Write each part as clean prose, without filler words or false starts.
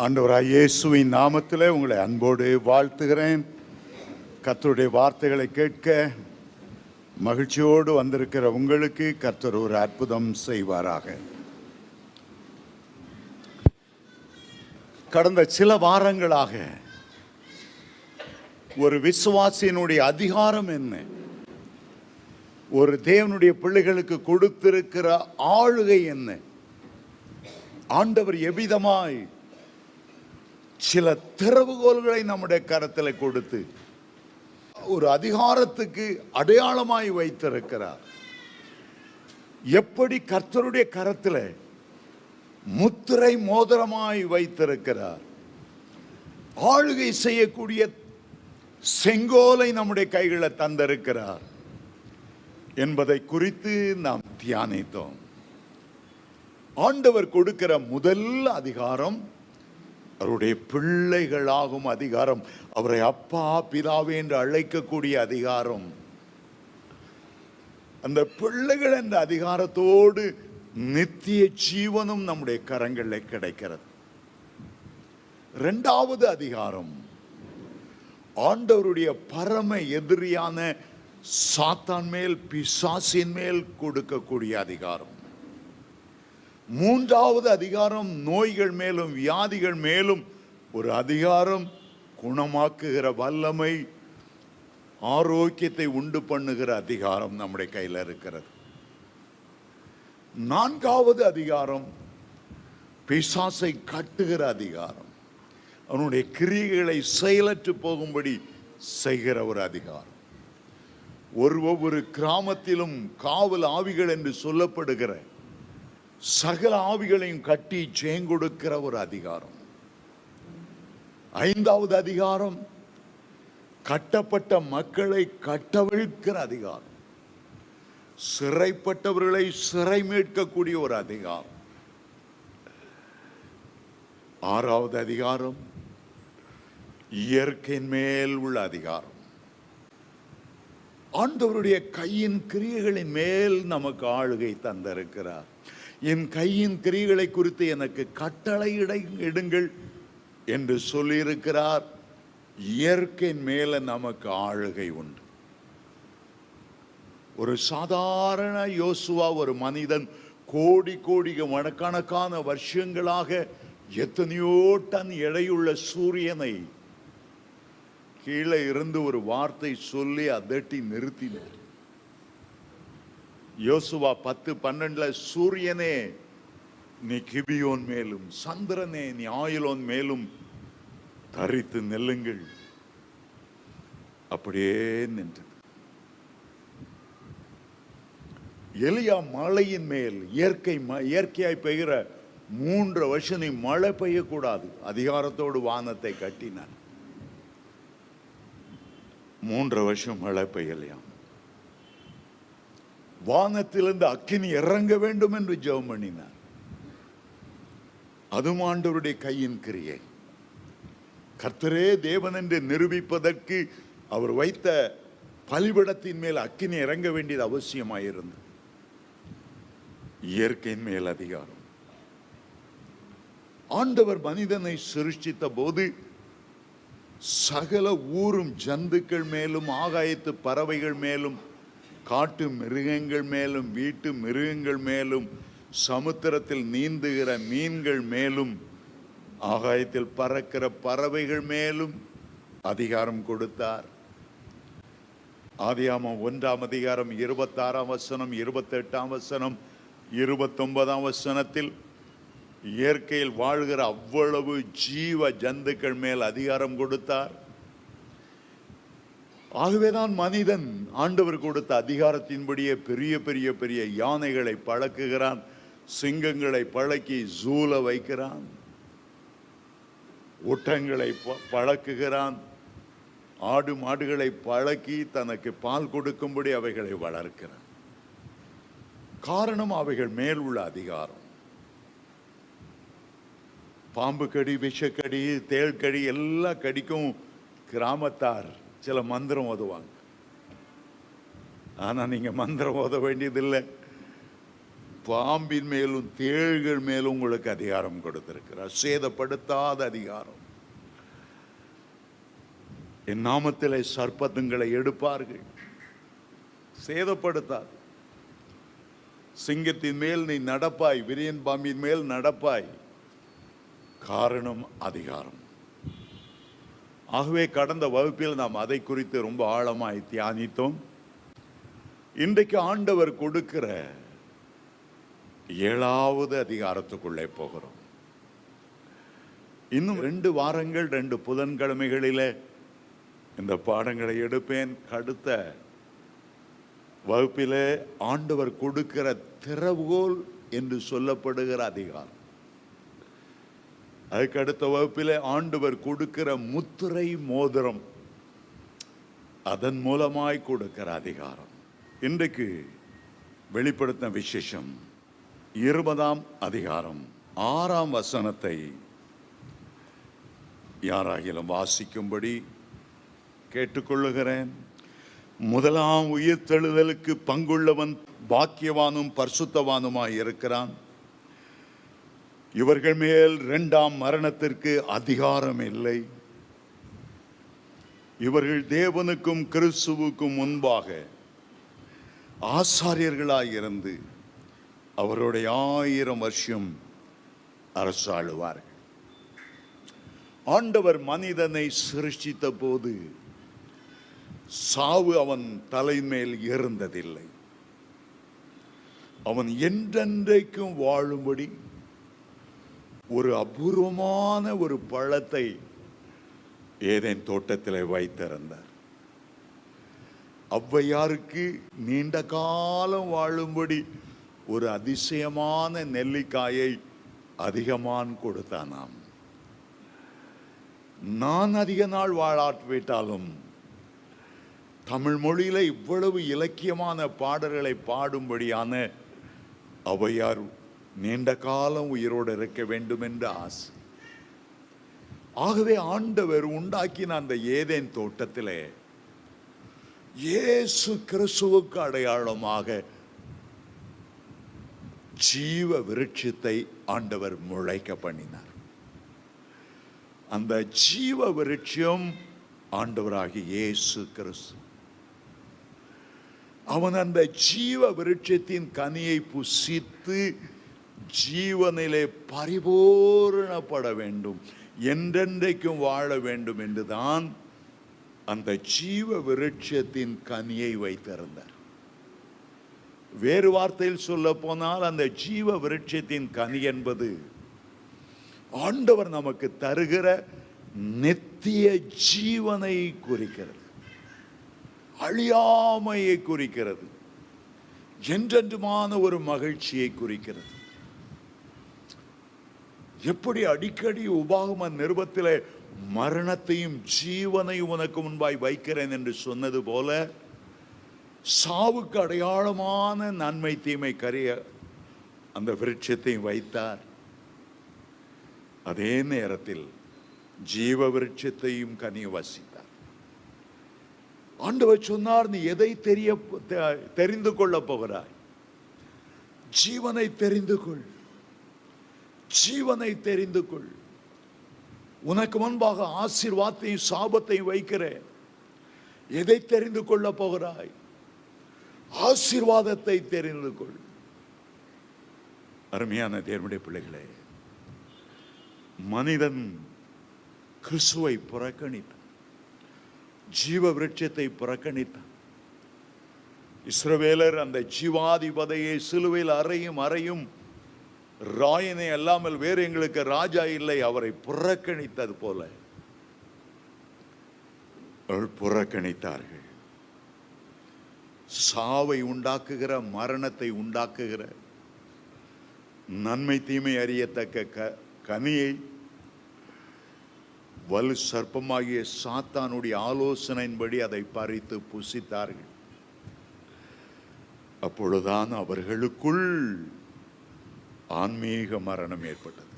ஆண்டவராய் இயேசுவின் நாமத்தில் உங்களை அன்போடு வாழ்த்துகிறேன். கர்த்தருடைய வார்த்தைகளை கேட்க மகிழ்ச்சியோடு வந்திருக்கிற உங்களுக்கு கர்த்தர் ஒரு அற்புதம் செய்வாராக. கடந்த சில வாரங்களாக ஒரு விசுவாசியினுடைய அதிகாரம் என்ன, ஒரு தேவனுடைய பிள்ளைகளுக்கு கொடுத்திருக்கிற ஆளுகை என்ன, ஆண்டவர் எவ்விதமாய் சில திறவுகோல்களை நம்முடைய கரத்தில் கொடுத்து ஒரு அதிகாரத்துக்கு அடையாளமாய் வைத்திருக்கிறார். எப்படி கர்த்தருடைய கரத்தில் முத்திரை மோதிரமாய் வைத்திருக்கிறார். ஆளுகை செய்யக்கூடிய செங்கோலை நம்முடைய கைகளை தந்திருக்கிறார் என்பதை குறித்து நாம் தியானித்தோம். ஆண்டவர் கொடுக்கிற முதல் அதிகாரம் அவருடைய பிள்ளைகளாகும் அதிகாரம், அவரை அப்பா பிதாவே என்று அழைக்கக்கூடிய அதிகாரம். அந்த பிள்ளைகள் என்ற அதிகாரத்தோடு நித்திய ஜீவனும் நம்முடைய கரங்களில் கிடைக்கிறது. இரண்டாவது அதிகாரம் ஆண்டவருடைய பரம எதிரியான சாத்தான் மேல், பிசாசின் மேல் கொடுக்கக்கூடிய அதிகாரம். மூன்றாவது அதிகாரம் நோய்கள் மேலும் வியாதிகள் மேலும் ஒரு அதிகாரம், குணமாக்குகிற வல்லமை, ஆரோக்கியத்தை உண்டு பண்ணுகிற அதிகாரம் நம்முடைய கையில் இருக்கிறது. நான்காவது அதிகாரம் பிசாசை கட்டுகிற அதிகாரம், அவனுடைய கிரியைகளை செயலற்று போகும்படி செய்கிற ஒரு அதிகாரம். ஒவ்வொரு கிராமத்திலும் காவல் ஆவிகள் என்று சொல்லப்படுகிற சகல ஆவிகளையும் கட்டி ஜெயங்கொடுக்கிற ஒரு அதிகாரம். ஐந்தாவது அதிகாரம் கட்டப்பட்ட மக்களை கட்டவிழ்க்கிற அதிகாரம், சிறைப்பட்டவர்களை சிறை மீட்கக்கூடிய ஒரு அதிகாரம். ஆறாவது அதிகாரம் இயற்கையின் மேல் உள்ள அதிகாரம். ஆண்டவருடைய கையின் கிரியைகளின் மேல் நமக்கு ஆளுகை தந்திருக்கிறார். என் கையின் கிரியைகளை குறித்து எனக்கு கட்டளை இடுங்கள் என்று சொல்லியிருக்கிறார். இயற்கையின் மேல நமக்கு ஆளுகை உண்டு. ஒரு சாதாரண யோசுவா, ஒரு மனிதன் கோடி கணக்கான வருஷங்களாக எத்தனையோ டன் எடையுள்ள சூரியனை கீழே இருந்து ஒரு வார்த்தை சொல்லி அதட்டி நிறுத்தினார். யோசுவா 10:12 சூரியனே நீ கிபியோன் மேலும், சந்திரனே நீ ஆயிலோன் மேலும் தரித்து நெல்லுங்கள். அப்படியே நின்றது. எலியா மழையின் மேல், இயற்கையாய் பெய்கிற 3 வருஷம் நீ மழை பெய்யக்கூடாது அதிகாரத்தோடு வானத்தை கட்டினார். 3 வருஷம் மழை பெய்யலையாம். வானத்திலிருந்து அக்கினி இறங்க வேண்டும் என்று ஜெபம் பண்ணினார். அதுவும் ஆண்டவருடைய கையின் கிரியை. கர்த்தரே தேவன் என்று நிரூபிப்பதற்கு அவர் வைத்த பலிபீடத்தின் மேல் அக்கினி இறங்க வேண்டியது அவசியமாயிருந்தது. இயற்கையின் மேல் அதிகாரம். ஆண்டவர் மனிதனை சிருஷ்டித்த போது சகல ஊரும் ஜந்துக்கள் மேலும், ஆகாயத்து பறவைகள் மேலும், காட்டு மிருகங்கள் மேலும், வீட்டு மிருகங்கள் மேலும், சமுத்திரத்தில் நீந்துகிற மீன்கள் மேலும், ஆகாயத்தில் பறக்கிற பறவைகள் மேலும் அதிகாரம் கொடுத்தார். ஆதியாகமம் 1ஆம் அதிகாரம் 26ஆம் வசனம், 28ஆம் வசனம், 29ஆம் வசனத்தில் இயற்கையில் வாழ்கிற அவ்வளவு ஜீவ ஜந்துக்கள் மேல் அதிகாரம் கொடுத்தார். ஆகவேதான் மனிதன் ஆண்டவர் கொடுத்த அதிகாரத்தின்படியே பெரிய பெரிய பெரிய யானைகளை பழக்குகிறான், சிங்கங்களை பழக்கி ஜூல வைக்கிறான், ஒட்டங்களை பழக்குகிறான், ஆடு மாடுகளை பழக்கி தனக்கு பால் கொடுக்கும்படி அவைகளை வளர்க்கிறான். காரணம் அவைகள் மேல் உள்ள அதிகாரம். பாம்பு கடி, விஷக்கடி, தேள் கடி எல்லா கடிக்கும் கிராமத்தார் சில மந்திரம் ஓதுவாங்க. ஆனா நீங்க மந்திரம் ஓத வேண்டியதில்லை. பாம்பின் மேலும் தேள்கள் மேலும் உங்களுக்கு அதிகாரம் கொடுத்திருக்கிறார். சேதப்படுத்தாத அதிகாரம். என் நாமத்திலே சர்ப்பத்துங்களை எடுப்பார்கள், சேதப்படுத்தாது. சிங்கத்தின் மேல் நீ நடப்பாய், விரியன் பாம்பின் மேல் நடப்பாய். காரணம் அதிகாரம். ஆகவே கடந்த வகுப்பில் நாம் அதை குறித்து ரொம்ப ஆழமாய் தியானித்தோம். இன்றைக்கு ஆண்டவர் கொடுக்கிற 7வது அதிகாரத்துக்குள்ளே போகிறோம். இன்னும் 2 வாரங்கள் 2 புதன்கிழமைகளிலே இந்த பாடங்களை எடுப்பேன். அடுத்த வகுப்பிலே ஆண்டவர் கொடுக்கிற திறவுகோல் என்று சொல்லப்படுகிற அதிகாரம். அதுக்கு அடுத்த வகுப்பிலே ஆண்டவர் கொடுக்கிற முத்திரை மோதிரம், அதன் மூலமாய் கொடுக்கிற அதிகாரம். இன்றைக்கு வெளிப்படுத்தின விசேஷம் 20ஆம் அதிகாரம் 6ஆம் வசனத்தை யாராகிலும் வாசிக்கும்படி கேட்டுக்கொள்ளுகிறேன். முதலாம் உயிர்த்தெழுதலுக்கு பங்குள்ளவன் பாக்கியவானும் பரிசுத்தவானுமாய் இருக்கிறான். இவர்கள் மேல் 2ஆம் மரணத்திற்கு அதிகாரம் இல்லை. இவர்கள் தேவனுக்கும் கிறிஸ்துவுக்கும் முன்பாக ஆசாரியர்களாயிருந்து அவருடைய 1000 வருஷம் அரசாளுவார்கள். ஆண்டவர் மனிதனை சிருஷ்டித்த போது சாவு அவன் தலைமேல் இருந்ததில்லை. அவன் என்றென்றைக்கும் வாழும்படி ஒரு அபூர்வமான ஒரு பழத்தை ஏதேன் தோட்டத்தில் வைத்திருந்தார். ஔவையாருக்கு நீண்ட காலம் வாழும்படி ஒரு அதிசயமான நெல்லிக்காயை அதிகமான் கொடுத்தானாம். நான் அதிக நாள் வாழாவிட்டாலும் தமிழ் மொழியில இவ்வளவு இலக்கியமான பாடல்களை பாடும்படியான ஔவையார் நீண்ட காலம் உயிரோடு இருக்க வேண்டும் என்ற ஆசை. ஆகவே ஆண்டவர் உண்டாக்கின அந்த ஏதேன் தோட்டத்திலே இயேசு கிறிஸ்துவுக்கு அடையாளமாக ஜீவ விருட்சத்தை ஆண்டவர் முளைக்க பண்ணினார். அந்த ஜீவ விருட்சம் ஆண்டவராகிய இயேசு கிறிஸ்து. அவன் அந்த ஜீவ விருட்சத்தின் கனியை புசித்து ஜீவனிலே பரிபூரணப்பட வேண்டும், என்றென்றைக்கும் வாழ வேண்டும் என்றுதான் அந்த ஜீவ விருட்சத்தின் கனியை வைத்திருந்தார். வேறு வார்த்தையில் சொல்ல போனால் அந்த ஜீவ விருட்சத்தின் கனி என்பது ஆண்டவர் நமக்கு தருகிற நித்திய ஜீவனை குறிக்கிறது, அழியாமையை குறிக்கிறது, என்றென்றுமான ஒரு மகிழ்ச்சியை குறிக்கிறது. எப்படி அடிக்கடி உபாகம நிருபத்திலே மரணத்தையும் ஜீவனையும் உனக்கு முன்பாய் வைக்கிறேன் என்று சொன்னது போல சாவுக்கு அடையாளமான நன்மை தீமை கரிய அந்த விருட்சத்தையும் வைத்தார். அதே நேரத்தில் ஜீவ விருட்சத்தையும் கனிய வசித்தார். ஆண்டவர் சொன்னார், நீ எதை தெரிந்து கொள்ள போகிறாய்? ஜீவனை தெரிந்து கொள், ஜீவனை தெரிந்து கொள். உனக்கு முன்பாக ஆசீர்வாதத்தையும் சாபத்தையும் வைக்கிறேன். எதை தெரிந்து கொள்ள போகிறாய்? ஆசீர்வாதத்தை தெரிந்து கொள். அருமையான தேவனுடைய பிள்ளைகளே, மனிதன் கிறிஸ்துவை புறக்கணித்தான், ஜீவ விருட்சத்தை புறக்கணித்தான். இஸ்ரவேலர் அந்த ஜீவாதிபதியை சிலுவையில் அறையும் ராயனை அல்லாமல் வேறு எங்களுக்கு ராஜா இல்லை, அவரை புறக்கணித்தது போல அவர்கள் புறக்கணித்தார்கள். சாவை உண்டாக்குகிற, மரணத்தை உண்டாக்குகிற, நன்மை தீமை அறியத்தக்க கனியை வலு சர்ப்பமாகிய சாத்தானுடைய ஆலோசனையின்படி அதை பறித்து புசித்தார்கள். அப்பொழுதுதான் அவர்களுக்குள் ஆன்மீக மரணம் ஏற்பட்டது.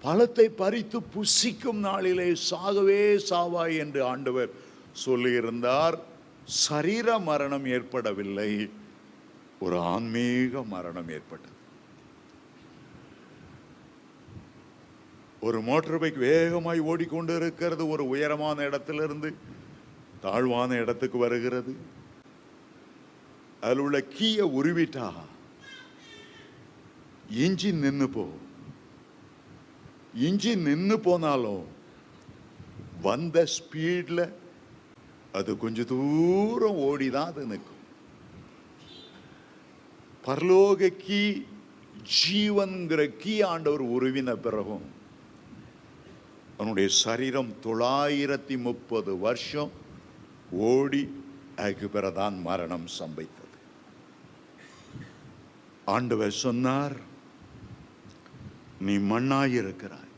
பழத்தை பறித்து புசிக்கும் நாளிலே சாகவே சாவாய் என்று ஆண்டவர் சொல்லியிருந்தார். சரீர மரணம் ஏற்படவில்லை, ஒரு ஆன்மீக மரணம் ஏற்பட்டது. ஒரு மோட்டார் பைக் வேகமாய் ஓடிக்கொண்டு இருக்கிறது. ஒரு உயரமான இடத்திலிருந்து தாழ்வான இடத்துக்கு வருகிறது. அதில் உள்ள கீயை உருவிட்டா இன்ஜின் நின்று போ. இன்ஜின் நின்று போனாலும் வந்த ஸ்பீட்ல அது கொஞ்சம் தூரம் ஓடிதான் அது நிற்கும். பரலோக கீ, ஜீவன்கிற கீ ஆண்டவர் உருவின பிறகும் அவனுடைய சரீரம் 930 வருஷம் ஓடி அதுக்கு பிறதான் மரணம் சம்பவித்தது. ஆண்டவர் சொன்னார், நீ மண்ணாயிருக்கிறாய்,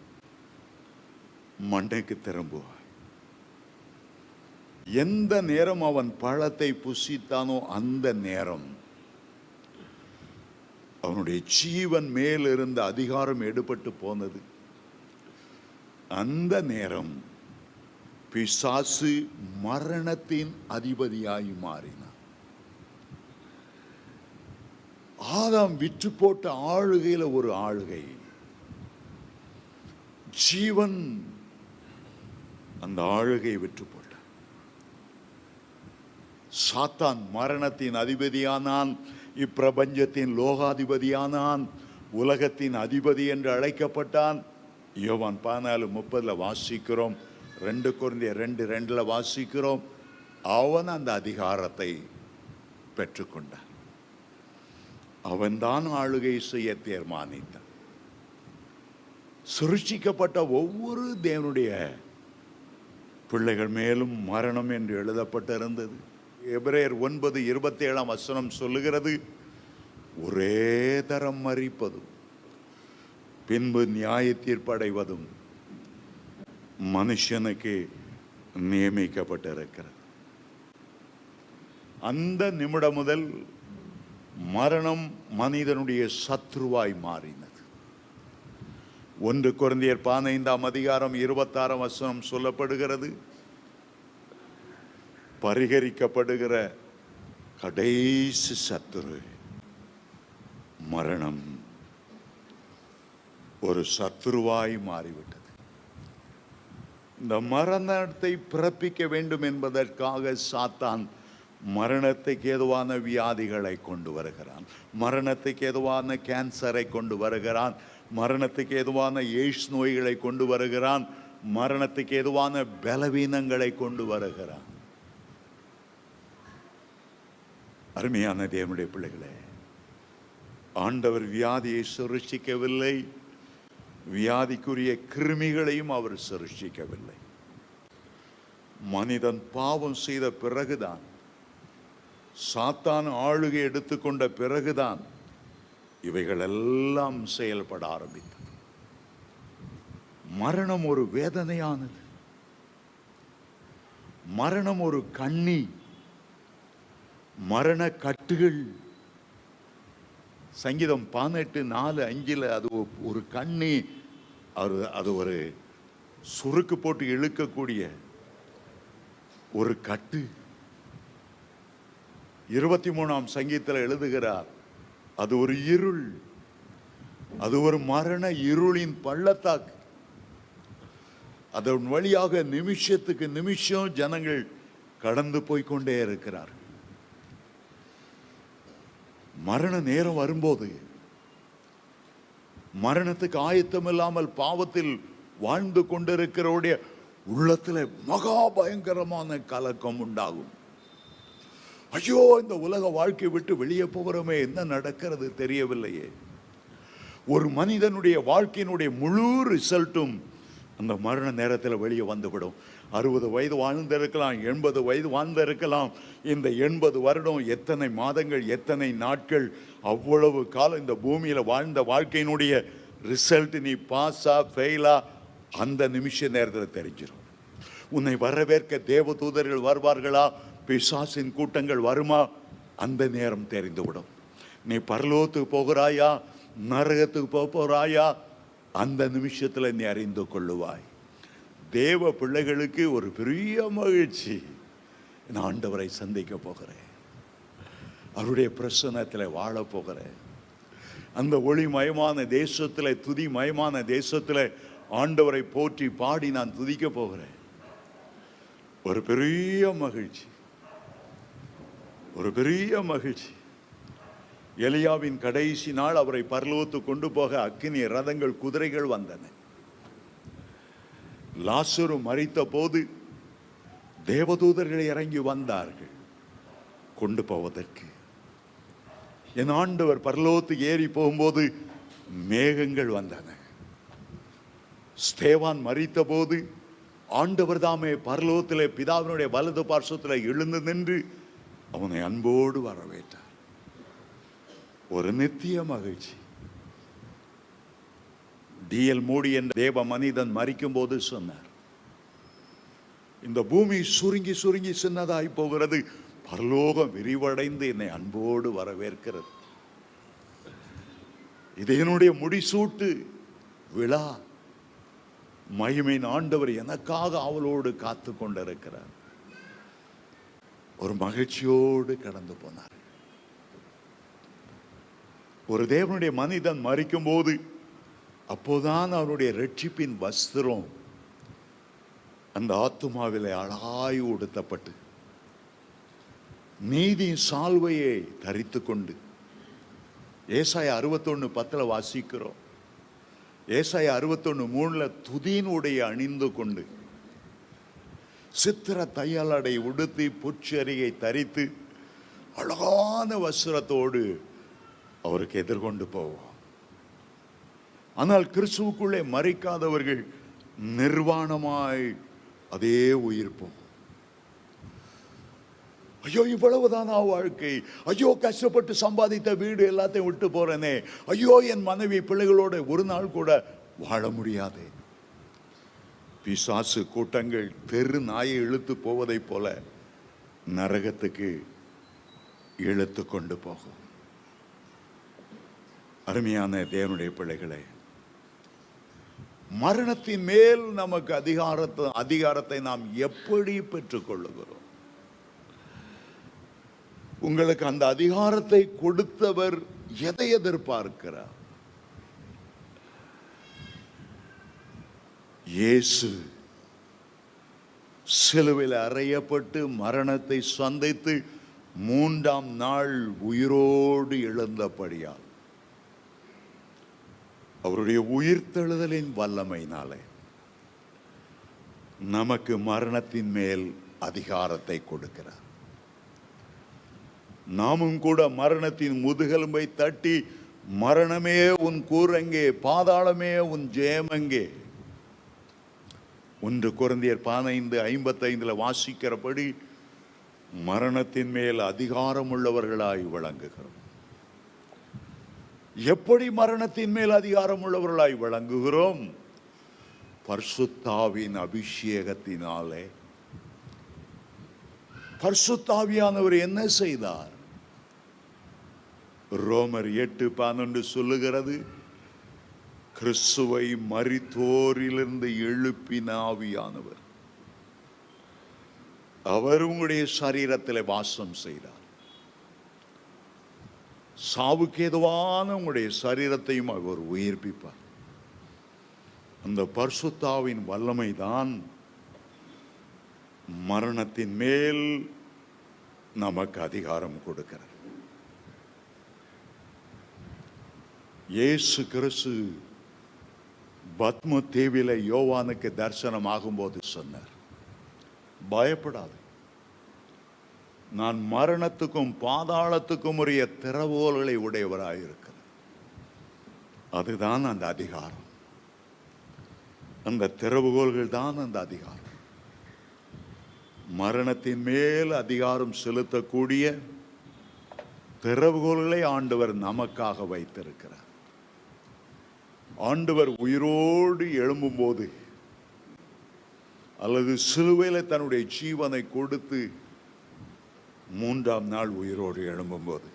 மண்ணுக்கு திரும்புவாய். எந்த நேரம் அவன் பழத்தை புசித்தானோ அந்த நேரம் அவனுடைய ஜீவன் மேல் இருந்த அதிகாரம் எடுபட்டு போனது. அந்த நேரம் பிசாசு மரணத்தின் அதிபதியாய் மாறினான். ஆதாம் விற்று போட்ட ஆளுகையில ஒரு ஆளுகை, ஜீவன் அந்த ஆளுகை விற்று போட்டான். சாத்தான் மரணத்தின் அதிபதியானான், இப்பிரபஞ்சத்தின் லோகாதிபதியானான், உலகத்தின் அதிபதி என்று அழைக்கப்பட்டான். யோவான் 14:30 வாசிக்கிறோம், 2 கொரிந்தியர் 2:2 வாசிக்கிறோம். அவன் அந்த அதிகாரத்தை பெற்றுக்கொண்டான். அவன்தான் ஆளுகை செய்ய தீர்மானித்தான். சிருஷ்டிக்கப்பட்ட ஒவ்வொரு தேவனுடைய பிள்ளைகள் மேலும் மரணம் என்று எழுதப்பட்டிருந்தது. எபிரேயர் 9:27 சொல்லுகிறது, ஒரே தரம் மரிப்பதும் பின்பு நியாய தீர்ப்படைவதும் மனுஷனுக்கு நியமிக்கப்பட்டிருக்கிறது. அந்த நிமிடம் முதல் மரணம் மனிதனுடைய சத்ருவாய் மாறினது. 1 கொரிந்தியர் 15:26 சொல்லப்படுகிறது, பரிகரிக்கப்படுகிற கடைசி சத்துரு மரணம் ஒரு சத்துருவாய் மாறிவிட்டது. இந்த மரணத்தை பிறப்பிக்க வேண்டும் என்பதற்காக சாத்தான் மரணத்துக்கு ஏதுவான வியாதிகளை கொண்டு வருகிறான், மரணத்துக்கு ஏதுவான கேன்சரை கொண்டு வருகிறான், மரணத்துக்கு ஏதுவான எய்ட்ஸ் நோய்களை கொண்டு வருகிறான், மரணத்துக்கு ஏதுவான பலவீனங்களை கொண்டு வருகிறான். அருமையான தேவனுடைய பிள்ளைகளே, ஆண்டவர் வியாதியை சிருஷ்டிக்கவில்லை, வியாதிக்குரிய கிருமிகளையும் அவர் சிருஷ்டிக்கவில்லை. மனிதன் பாவம் செய்த பிறகுதான், சாத்தான் ஆளுகை எடுத்துக்கொண்ட பிறகுதான் இவைகள் எல்லாம் செயல்பட ஆரம்பித்தது. மரணம் ஒரு வேதனையானது, மரணம் ஒரு கண்ணி, மரண கட்டுகள். சங்கீதம் 18:4-5 அது ஒரு கண்ணி, அது ஒரு சுருக்கு போட்டு இழுக்கக்கூடிய ஒரு கட்டு. 23ஆம் சங்கீதத்தில் எழுதுகிறார், அது ஒரு இருள், அது ஒரு மரண இருளின் பள்ளத்தாக்கு. அதன் வழியாக நிமிஷத்துக்கு நிமிஷம் ஜனங்கள் கடந்து போய்கொண்டே இருக்கிறார். மரண நேரம் வரும்போது மரணத்துக்கு ஆயத்தம் இல்லாமல் பாவத்தில் வாழ்ந்து கொண்டிருக்கிறவருடைய உள்ளத்தில் மகா பயங்கரமான கலக்கம் உண்டாகும். ஐயோ, இந்த உலக வாழ்க்கை விட்டு வெளியே போகிறோமே, என்ன நடக்கிறது தெரியவில்லையே. ஒரு மனிதனுடைய வாழ்க்கையினுடைய முழு ரிசல்ட்டும் அந்த மரண நேரத்தில் வெளியே வந்துவிடும். 60 வயது வாழ்ந்திருக்கலாம், 80 வயது வாழ்ந்திருக்கலாம். இந்த 80 வருடம் எத்தனை மாதங்கள், எத்தனை நாட்கள், அவ்வளவு காலம் இந்த பூமியில் வாழ்ந்த வாழ்க்கையினுடைய ரிசல்ட் நீ பாஸா ஃபெயிலா அந்த நிமிஷ நேரத்தில் தெரிஞ்சிடும். உன்னை வரவேற்க தேவதூதர்கள் வருவார்களா, பிசாசின் கூட்டங்கள் வருமா, அந்த நேரம் தெரிந்துவிடும். நீ பரலோகத்துக்கு போகிறாயா, நரகத்துக்கு போகிறாயா, அந்த நிமிஷத்தில் நீ அறிந்து கொள்ளுவாய். தேவ பிள்ளைகளுக்கு ஒரு பெரிய மகிழ்ச்சி, நான் ஆண்டவரை சந்திக்க போகிறேன். அவருடைய பிரசன்னத்தில் வாழ போகிறேன். அந்த ஒளிமயமான தேசத்தில், துதிமயமான தேசத்தில் ஆண்டவரை போற்றி பாடி நான் துதிக்க போகிறேன். ஒரு பெரிய மகிழ்ச்சி, ஒரு பெரிய மகிழ்ச்சி. எலியாவின் கடைசி நாள் அவரை பரலோகத்து கொண்டு போக அக்கினி ரதங்கள், குதிரைகள் வந்தன. லாசரு மரித்த போது தேவதூதர்கள் இறங்கி வந்தார்கள் கொண்டு போவதற்கு. என் ஆண்டவர் பரலோகத்துக்கு ஏறி போகும்போது மேகங்கள் வந்தன. ஸ்தேவான் மரித்த போது ஆண்டவர் தாமே பரலோகத்திலே பிதாவினுடைய வலது பார்சத்தில் எழுந்து நின்று அவனை அன்போடு வரவேற்றார். ஒரு நித்திய மகிழ்ச்சி. D.L. மூடி என்ற தேவ மனிதன் மரிக்கும் போது சொன்னார், இந்த பூமி சுருங்கி சுருங்கி சின்னதாய் போகிறது, பரலோகம் விரிவடைந்து என்னை அன்போடு வரவேற்கிறது. இது என்னுடைய முடிசூட்டு விழா. மகிமையின் ஆண்டவர் எனக்காக அவளோடு காத்து கொண்டிருக்கிறார். ஒரு மகிழ்ச்சியோடு கடந்து போனார். ஒரு தேவனுடைய மனிதன் மரிக்கும் போது அப்போதான் அவருடைய ரட்சிப்பின் வஸ்திரம் அந்த ஆத்துமாவிலே அழகாய் உடுத்தப்பட்டு நீதியின் சால்வையை தரித்து கொண்டு, ஏசாயா 61:10 வாசிக்கிறோம். ஏசாயா 61:3 துதியின் உடைய அணிந்து கொண்டு, சித்திர தையலடை உடுத்தி, புற்றரிகை தரித்து, அழகான வஸ்திரத்தோடு அவருக்கு எதிர்கொண்டு போவோம். ஆனால் கிறிஸ்துவுக்குள்ளே மரிக்காதவர்கள் நிர்வாணமாய் அதே உயிர் போகும். ஐயோ, இவ்வளவுதானா வாழ்க்கை? ஐயோ, கஷ்டப்பட்டு சம்பாதித்த வீடு எல்லாத்தையும் விட்டு போறேனே. ஐயோ, என் மனைவி பிள்ளைகளோட ஒரு நாள் கூட வாழ முடியாது. பிசாசு கூட்டங்கள் தெரு நாயை இழுத்து போவதை போல நரகத்துக்கு இழுத்து கொண்டு போகும். அருமையான தேவனுடைய பிள்ளைகளே, மரணத்தின் மேல் நமக்கு அதிகாரத்தை நாம் எப்படி பெற்றுக் கொள்ளுகிறோம்? உங்களுக்கு அந்த அதிகாரத்தை கொடுத்தவர் எதை எதிர்பார்க்கிறார்? இயேசு சிலுவையில் அறையப்பட்டு மரணத்தை சந்தித்து 3ஆம் நாள் உயிரோடு எழுந்தபடியால் அவருடைய உயிர்த்தெழுதலின் வல்லமையினாலே நமக்கு மரணத்தின் மேல் அதிகாரத்தை கொடுக்கிறார். நாமும் கூட மரணத்தின் முதுகெலும்பை தட்டி, மரணமே உன் கூரெங்கே, பாதாளமே உன் ஜெயமெங்கே, 1 கொரிந்தியர் 15:55 வாசிக்கிறபடி மரணத்தின் மேல் அதிகாரம் உள்ளவர்களாய் விளங்குகிறோம். எப்படி மரணத்தின் மேல் அதிகாரம் உள்ளவர்களாய் விளங்குகிறோம்? பரிசுத்தாவின் அபிஷேகத்தினாலே. பரிசுத்தாவியானவர் என்ன செய்தார்? ரோமர் 8:12 சொல்லுகிறது, கிறிஸ்துவை மரித்தோரிலிருந்து எழுப்பின ஆவியானவர் அவர் உங்களுடைய சரீரத்தில் வாசம் செய்தார். சாவுக்கு ஏதுவான உங்களுடைய சரீரத்தையும் அவர் உயிர்ப்பிப்பார். அந்த பரிசுத்தாவின் வல்லமை தான் மரணத்தின் மேல் நமக்கு அதிகாரம் கொடுக்கிறார். இயேசு கிறிஸ்து பத்ம தீவில யோவானுக்கு தரிசனம் ஆகும்போது சொன்னார், பயப்படாது, நான் மரணத்துக்கும் பாதாளத்துக்கும் உரிய திறவுகோல்களை உடையவராயிருக்கிறேன். அதுதான் அந்த அதிகாரம். அந்த திறவுகோல்கள் தான் அந்த அதிகாரம். மரணத்தின் மேல் அதிகாரம் செலுத்தக்கூடிய திறவுகோல்களை ஆண்டவர் நமக்காக வைத்திருக்கிறார். ஆண்டவர் உயிரோடு எழும்பும் போது, அல்லது சிலுவையில் தன்னுடைய ஜீவனை கொடுத்து 3ஆம் நாள் உயிரோடு எழும்பும்போது,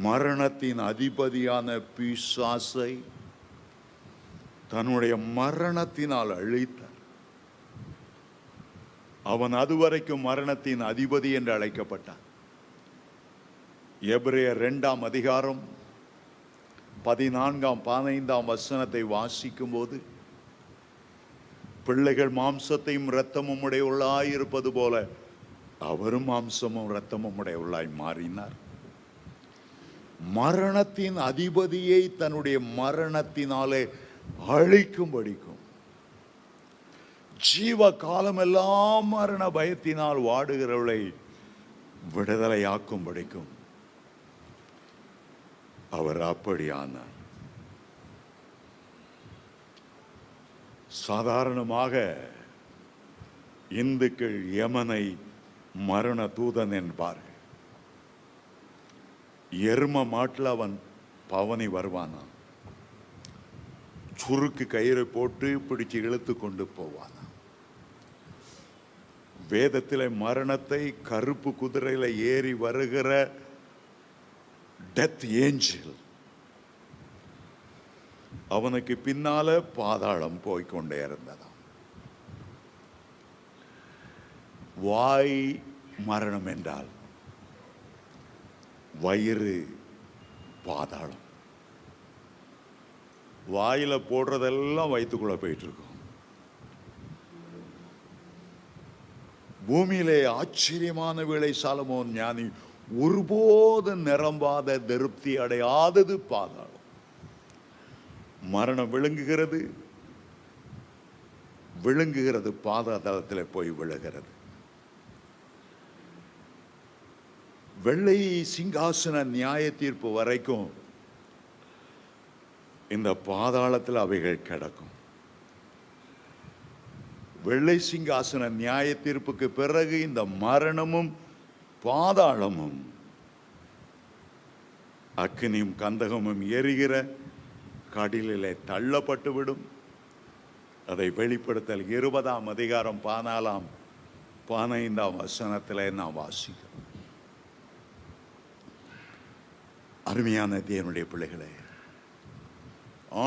மரணத்தின் அதிபதியான பிசாசை தன்னுடைய மரணத்தினால் அழித்தார். அவன் அதுவரைக்கும் மரணத்தின் அதிபதி என்று அழைக்கப்பட்டான். எபிரேயர் 2ஆம் அதிகாரம் 14ஆம் 15ஆம் வசனத்தை வாசிக்கும் போது, பிள்ளைகள் மாம்சத்தையும் இரத்தமும் உடையவர்களாய் இருப்பது போல அவரும் மாம்சமும் இரத்தமும் உடையவர்களாய் மாறினார். மரணத்தின் அதிபதியை தன்னுடைய மரணத்தினாலே அழிக்கும்படிக்கும், ஜீவ காலமெல்லாம் மரண பயத்தினால் வாடுகிறவளை விடுதலையாக்கும்படிக்கும் அவர் அப்படியானார். சாதாரணமாக இந்துக்கள் யமனை மரண தூதன் என்பார்கள். எரும மாட்டில் அவன் பவனி வருவானா, சுருக்கு கயிறை போட்டு பிடிச்சு இழுத்து கொண்டு போவானா. வேதத்தில் மரணத்தை கருப்பு குதிரையில ஏறி வருகிற டெத் ஏஞ்சல், அவனுக்கு பின்னால பாதாளம் போய்கொண்டே இருந்ததாம். வாய் மரணம் என்றால் வயிறு பாதாளம். வாயில போடுறதெல்லாம் வயிற்றுக்குள்ள போயிட்டு இருக்கும். பூமியிலே ஆச்சரியமான வேளை சாலமோன் ஞானி ஒருபோது நிரம்பாத திருப்தி அடையாதது பாதாளம். மரணம் விழுங்குகிறது பாதாளத்தில் போய் விழுகிறது. வெள்ளை சிங்காசன நியாய தீர்ப்பு வரைக்கும் இந்த பாதாளத்தில் அவைகள் கிடக்கும். வெள்ளை சிங்காசன நியாய தீர்ப்புக்கு பிறகு இந்த மரணமும் பாதாளமும் அக்கினியும் கந்தகமும் எரிகிற கடலிலே தள்ளப்பட்டுவிடும். அதை வெளிப்படுத்தல் 20ஆம் அதிகாரம் 14ஆம் 15ஆம் வசனத்திலே நாம் வாசிக்கிறோம். அருமையான தேவனுடைய பிள்ளைகளே,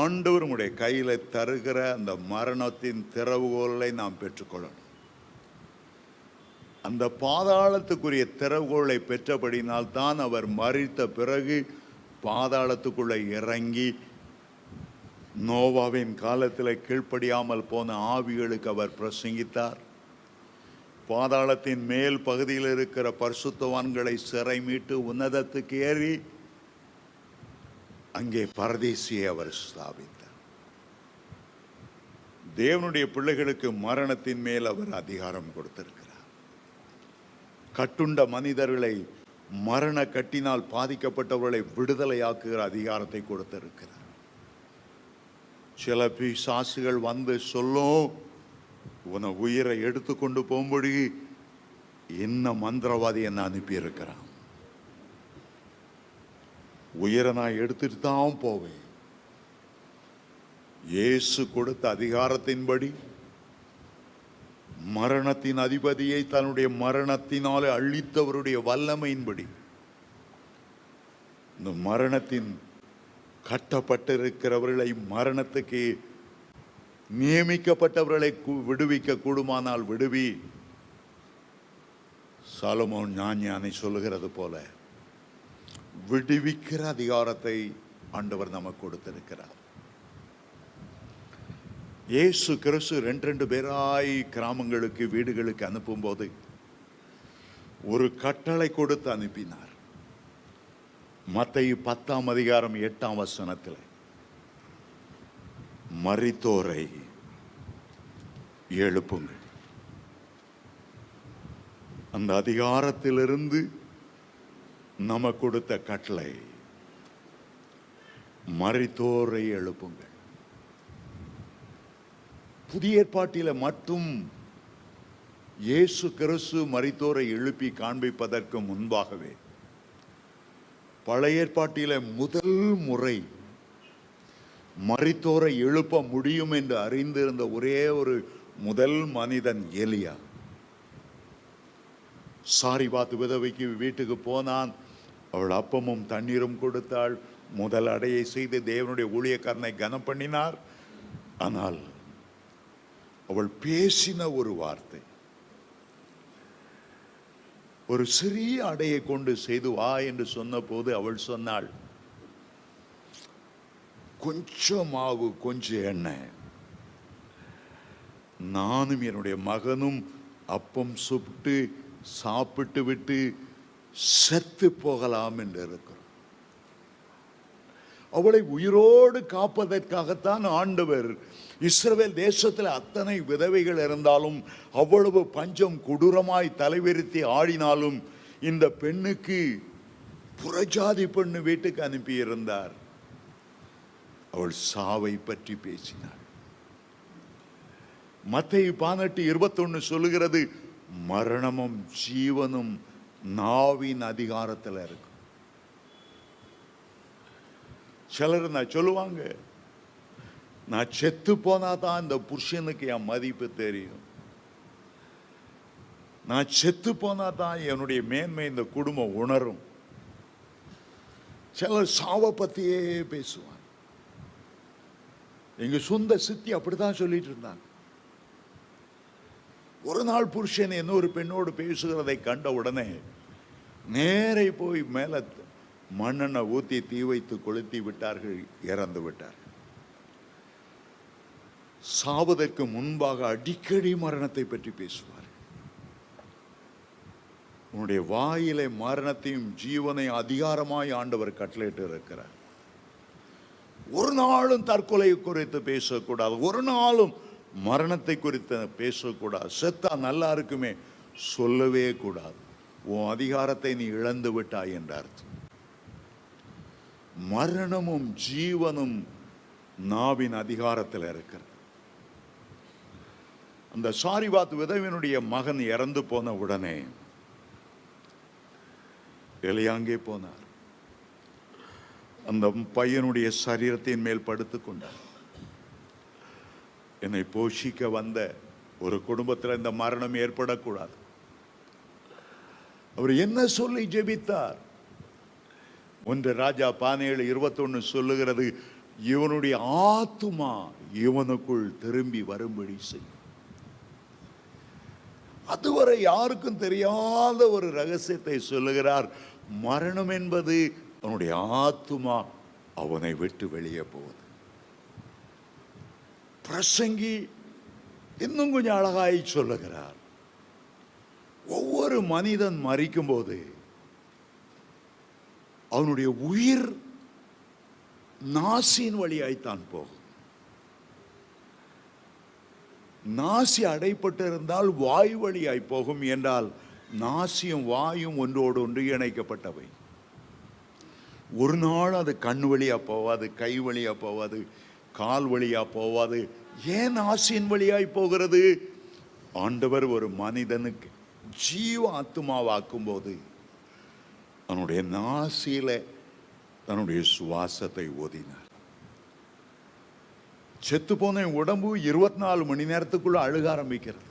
ஆண்டவர் உடைய கையில தருகிற அந்த மரணத்தின் திறவுகோலை நாம் பெற்றுக்கொள்ளணும். அந்த பாதாளத்துக்குரிய திறவுகோலை பெற்றபடினால் தான் அவர் மரித்த பிறகு பாதாளத்துக்குள்ள இறங்கி நோவாவின் காலத்தில் கீழ்ப்படியாமல் போன ஆவிகளுக்கு அவர் பிரசங்கித்தார். பாதாளத்தின் மேல் பகுதியில் இருக்கிற பரிசுத்தவான்களை சிறை மீட்டு உன்னதத்துக்கு ஏறி அங்கே பரதேசியை அவர் ஸ்தாபித்தார். தேவனுடைய பிள்ளைகளுக்கு மரணத்தின் மேல் அவர் அதிகாரம் கொடுத்திருக்கிறார். கட்டுண்ட மனிதர்களை, மரண கட்டினால் பாதிக்கப்பட்டவர்களை விடுதலையாக்குகிற அதிகாரத்தை கொடுத்திருக்கிறார். சில பிசாசுகள் வந்து சொல்லும், உன உயிரை எடுத்துக்கொண்டு போகும்படி என்ன மந்திரவாதி என்ன அனுப்பி இருக்கிறான், உயிரை நான் எடுத்துட்டு தான் போவேன். இயேசு கொடுத்த அதிகாரத்தின்படி மரணத்தின் அதிபதியை தன்னுடைய மரணத்தினாலே அழித்தவருடைய வல்லமையின்படி இந்த மரணத்தின் கட்டப்பட்டிருக்கிறவர்களை, மரணத்துக்கு நியமிக்கப்பட்டவர்களை விடுவிக்க கூடுமானால் விடுவி. சாலமோன் ஞானி சொல்லுகிறது போல விடுவிக்கிற அதிகாரத்தை ஆண்டவர் நமக்கு கொடுத்திருக்கிறார். இயேசு கிறிஸ்து 2 பேராய் கிராமங்களுக்கு, வீடுகளுக்கு அனுப்பும் போது ஒரு கட்டளை கொடுத்து அனுப்பினார். மத்தேயு 10ஆம் அதிகாரம் 8ஆம் வசனத்தில், மரித்தோரை எழுப்புங்கள். அந்த அதிகாரத்திலிருந்து நமக்கு கொடுத்த கட்டளை, மரித்தோரை எழுப்புங்கள். புதிய ஏற்பாட்டில மட்டும் இயேசு கிறிஸ்து மரித்தோரை எழுப்பி காண்பிப்பதற்கு முன்பாகவே பழைய ஏற்பாட்டில முதல் முறை மரித்தோரை எழுப்ப முடியும் என்று அறிந்திருந்த ஒரே ஒரு முதல் மனிதன் எலியா. சாரிபாத் விதவைக்கு வீட்டுக்கு போனான். அவள் அப்பமும் தண்ணீரும் கொடுத்தாள். முதல் அடையை செய்து தேவனுடைய ஊழியக்காரனை கனம் பண்ணினார். ஆனால் அவள் பேசின ஒரு வார்த்தை, ஒரு சிறிய அடையை கொண்டு செய்து வா என்று சொன்ன போது அவள் சொன்னாள், கொஞ்சம் மாவு, கொஞ்சம் எண்ணெய், நானும் என்னுடைய மகனும் அப்பம் சுட்டு சாப்பிட்டு விட்டு செத்து போகலாம் என்று இருக்கிறோம். அவளை உயிரோடு காப்பதற்காகத்தான் ஆண்டவர் இஸ்ரவேல் தேசத்தில் அத்தனை விதவைகள் இருந்தாலும், அவ்வளவு பஞ்சம் கொடூரமாய் தலைவிரித்தி ஆடினாலும், இந்த பெண்ணுக்கு புறஜாதி பெண்ணு வீட்டுக்கு அனுப்பியிருந்தார். அவள் சாவை பற்றி பேசினாள். மத்தேயு 18:21 சொல்லுகிறது, மரணமும் ஜீவனும் நாவின் அதிகாரத்தில் இருக்கு. சிலர் நான் சொல்லுவாங்க, நான் செத்து போனாதான் இந்த புருஷனுக்கு என் மதிப்பு தெரியும், நான் செத்து போனாதான் என்னுடைய மேன்மை இந்த குடும்பம் உணரும். சிலர் சாவை பத்தியே பேசுவாங்க. எங்க சொந்த சித்தி அப்படித்தான் சொல்லிட்டு இருந்தாங்க. ஒரு நாள் புருஷன் இன்னொரு பெண்ணோடு பேசுகிறதை கண்ட உடனே நேரே போய் மேல மண்ணெண்ணெய் ஊத்தி தீ வைத்து கொளுத்தி விட்டார்கள், இறந்து விட்டார்கள். சாவதற்கு முன்பாக அடிக்கடி மரணத்தை பற்றி பேசுவார். உன்னுடைய வாயிலை மரணத்தையும் ஜீவனை அதிகாரமாய் ஆண்டவர் கட்டளையிட்டு இருக்கிறார். ஒரு நாளும் தற்கொலை குறித்து பேசக்கூடாது, ஒரு நாளும் மரணத்தை குறித்து பேசக்கூடாது. செத்தா நல்லா இருக்குமே சொல்லவே கூடாது. உன் அதிகாரத்தை நீ இழந்து விட்டாய் என்ற அர்த்தம். மரணமும் ஜீவனும் நாவின் அதிகாரத்தில் இருக்கிறது. அந்த சாரிபாத் விதவினுடைய மகன் இறந்து போன உடனே எலியாங்கே போனார். அந்த பையனுடைய சரீரத்தின் மேல் படுத்துக் கொண்டார். என்னை போஷிக்க வந்த ஒரு குடும்பத்தில் இந்த மரணம் ஏற்படக்கூடாது. அவர் என்ன சொல்லி ஜெபித்தார்? 1 ராஜா 17:21 சொல்லுகிறது, இவனுடைய ஆத்துமா இவனுக்குள் திரும்பி வரும்படி செய்யும். அதுவரை யாருக்கும் தெரியாத ஒரு ரகசியத்தை சொல்லுகிறார். மரணம் என்பது அவனுடைய ஆத்துமா அவனை விட்டு வெளியே போகுது. பிரசங்கி இன்னும் கொஞ்சம் அழகாய் சொல்லுகிறார், ஒவ்வொரு மனிதன் மரிக்கும் போது அவனுடைய உயிர் நாசின் வழியாய்த்தான் போகும். நாசி அடைப்பட்டு இருந்தால் வாய் வழியாய் போகும் என்றால், நாசியும் வாயும் ஒன்றோடு ஒன்று இணைக்கப்பட்டவை. ஒரு நாள் அது கண் வழியா போவாது, கை வழியா போவாது, கால் வழியா போவாது. ஏன் நாசின் வழியாய் போகிறது? ஆண்டவர் ஒரு மனிதனுக்கு ஜீவ ஆத்துமாவாக்கும் போது அவனுடைய நாசியில தன்னுடைய சுவாசத்தை ஓதினார். செத்து போன உடம்பு 24 மணி நேரத்துக்குள்ள அழுக ஆரம்பிக்கிறது.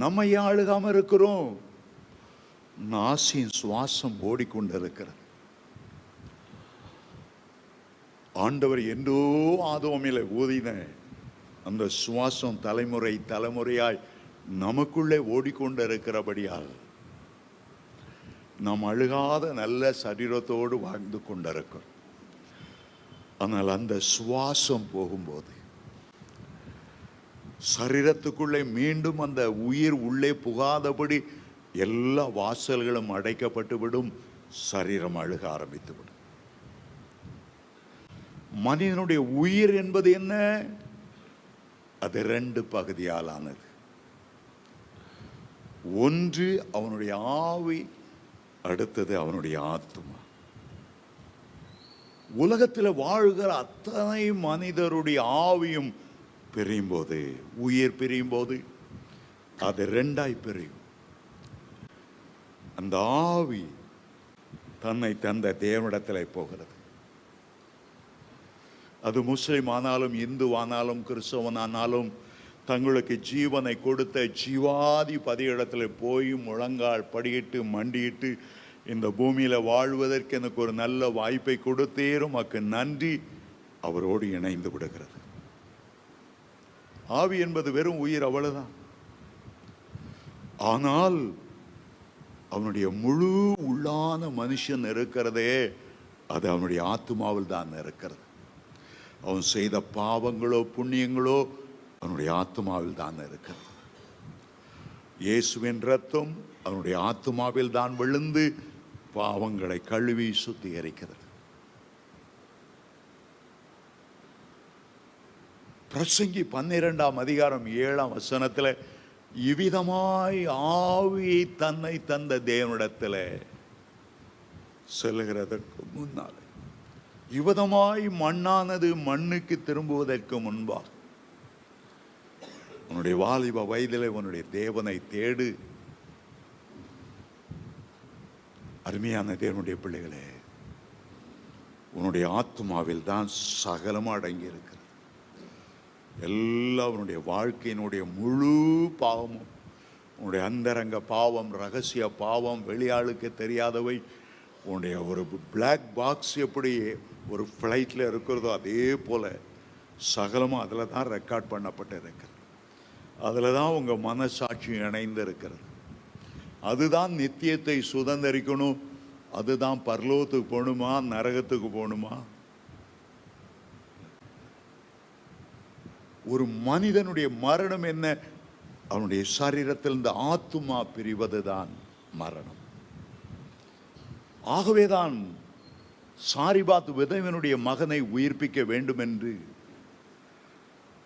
நம்ம ஏன் அழுகாம இருக்கிறோம்? நாசின் சுவாசம் ஓடிக்கொண்டிருக்கிறது. ஆண்டவர் என்றோ ஆதோமில ஊதின அந்த சுவாசம் தலைமுறை தலைமுறையாய் நமக்குள்ளே ஓடிக்கொண்டிருக்கிறபடியால் நாம் அழுகாத நல்ல சரீரத்தோடு வாழ்ந்து கொண்டிருக்கிறோம். ஆனால் அந்த சுவாசம் போகும்போது சரீரத்துக்குள்ளே மீண்டும் அந்த உயிர் உள்ளே புகாதபடி எல்லா வாசல்களும் அடைக்கப்பட்டு விடும். சரீரம் அழுக ஆரம்பித்து விடும். மனிதனுடைய உயிர் என்பது என்ன? அது 2 பகுதியால் ஆனது. ஒன்று அவனுடைய ஆவி, அடுத்தது அவனுடைய ஆத்துமா. உலகத்தில் வாழ்கிற அத்தனை மனிதருடைய ஆவியும் பிரியும் போது, உயிர் பிரியும் போது அது 2ஆய் பிரியும். அந்த ஆவி தன்னை தந்த தேவனிடத்தில் போகிறது. அது முஸ்லிம் ஆனாலும், இந்து ஆனாலும், கிறிஸ்தவன் ஆனாலும், தங்களுக்கு ஜீவனை கொடுத்த ஜீவாதிபதி இடத்துல போய் முழங்கால் படியிட்டு மண்டியிட்டு, இந்த பூமியில வாழ்வதற்கு எனக்கு ஒரு நல்ல வாய்ப்பை கொடுத்தேரும் அக்கு நன்றி, அவரோடு இணைந்து விடுகிறது. ஆவி என்பது வெறும் உயிர், அவ்வளவுதான். ஆனால் அவனுடைய முழு உள்ளான மனுஷன் இருக்கிறதே, அது அவனுடைய ஆத்மாவில் தான் இருக்கிறது. அவன் செய்த பாவங்களோ புண்ணியங்களோ அவனுடைய ஆத்மாவில் தான் இருக்கிறது. இயேசுவின் ரத்தம் அவனுடைய ஆத்மாவில் தான் விழுந்து பாவங்களை கழுவி சுத்திகரிக்கிறது. பிரசங்கி 12ஆம் அதிகாரம் 7ஆம் வசனத்தில், இவ்விதமாய் ஆவி தன்னை தந்த தேவனிடத்தில் செல்கிறதற்கு முன்னால், இவ்விதமாய் மண்ணானது மண்ணுக்கு திரும்புவதற்கு முன்பாக உன்னுடைய வாலிப வயதிலே உன்னுடைய தேவனை தேடு. அருமையான தேவனுடைய பிள்ளைகளே, உன்னுடைய ஆத்மாவில் தான் சகலமும் அடங்கி இருக்கிறது. எல்லாம் உன்னுடைய வாழ்க்கையினுடைய முழு பாவமும், உன்னுடைய அந்தரங்க பாவம், ரகசிய பாவம், வெளியாளுக்கு தெரியாதவை, உன்னுடைய ஒரு பிளாக் பாக்ஸ் எப்படி ஒரு ஃப்ளைட்டில் இருக்கிறதோ அதே போல சகலமும் அதில் தான் ரெக்கார்ட் பண்ணப்பட்டு இருக்கிறது. அதில் தான் உங்கள் மனசாட்சி இணைந்து இருக்கிறது. அதுதான் நித்தியத்தை சுதந்திரிக்கணும். அதுதான் பரலோகத்துக்கு போகணுமா நரகத்துக்கு போகணுமா? ஒரு மனிதனுடைய மரணம் என்ன? அவனுடைய சரீரத்தில் இந்த ஆத்துமா பிரிவதுதான் மரணம். ஆகவேதான் சாரிபாத் விதவனுடைய மகனை உயிர்ப்பிக்க வேண்டும் என்று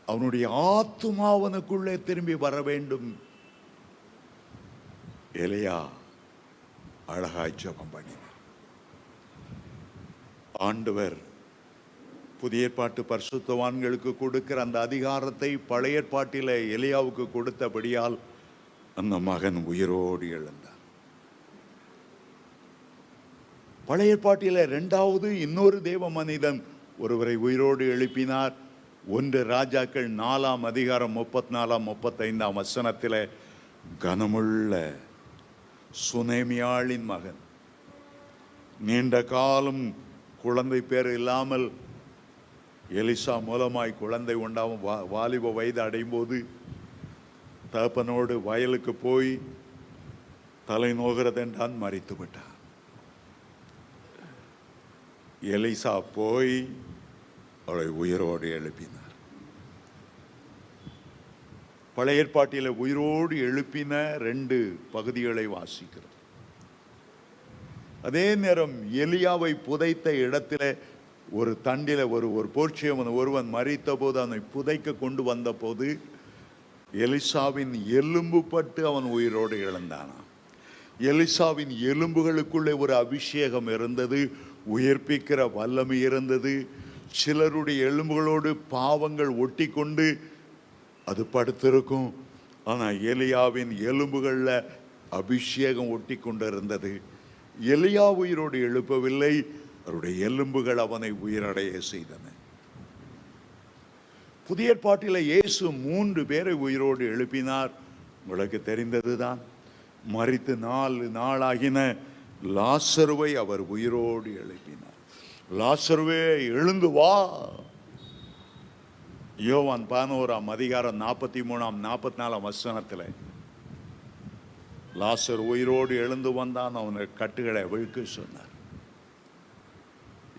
அவனுடைய ஆத்துமா அவனுக்குள்ளே திரும்பி வர வேண்டும். எலியா அழகாய் ஜெபம் பண்ணினார். ஆண்டவர் புதிய ஏற்பாட்டு பரிசுத்தவான்களுக்கு கொடுக்கிற அந்த அதிகாரத்தை பழைய ஏற்பாட்டில் எலியாவுக்கு கொடுத்தபடியால் அந்த மகன் உயிரோடு எழுந்தார். பழைய ஏற்பாட்டில் இரண்டாவது இன்னொரு தேவ மனிதன் ஒருவரை உயிரோடு எழுப்பினார். 1 ராஜாக்கள் 4ஆம் அதிகாரம் 34ஆம் 35ஆம் வசனத்தில், கனமுள்ள சுனேமியாளின் மகன், நீண்ட காலம் குழந்தை பேர் இல்லாமல் எலிசா மூலமாய் குழந்தை உண்டாகும் வாலிப வயது அடையும் போது தகப்பனோடு வயலுக்கு போய் தலை நோகிறதென்றான் மரித்து விட்டான். எலிசா போய் அவளை உயிரோடு எழுப்பினார். பழைய ஏற்பாட்டில் உயிரோடு எழுப்பின 2 பகுதிகளை வாசிக்கிறோம். அதே நேரம் எலியாவை புதைத்த இடத்துல ஒரு தண்டில ஒரு போர்ச்சியவன் ஒருவன் மரித்த போது அவனை புதைக்க கொண்டு வந்த போது எலிசாவின் எலும்பு பட்டு அவன் உயிரோடு எழுந்தானான். எலிசாவின் எலும்புகளுக்குள்ளே ஒரு அபிஷேகம் இருந்தது, உயிர்ப்பிக்கிற வல்லமை இருந்தது. சிலருடைய எலும்புகளோடு பாவங்கள் ஒட்டி கொண்டு அது படுத்திருக்கும். ஆனால் எலியாவின் எலும்புகளில் அபிஷேகம் ஒட்டி கொண்டு இருந்தது. எலியா உயிரோடு எழுப்பவில்லை, அவருடைய எலும்புகள் அவனை உயிரடைய செய்தன. புதிய ஏற்பாட்டில் இயேசு 3 பேரை உயிரோடு எழுப்பினார். உங்களுக்கு தெரிந்ததுதான். மரித்து 4 நாளாகின லாசருவை அவர் உயிரோடு எழுப்பினார். லாசருவே எழுந்து வா. யோவான் 11ஆம் அதிகாரம் 43ஆம் 44ஆம் வசனத்தில் லாசர் உயிரோடு எழுந்து வந்தான். அவனை கட்டுகளை அவிழ்க்க சொன்னார்.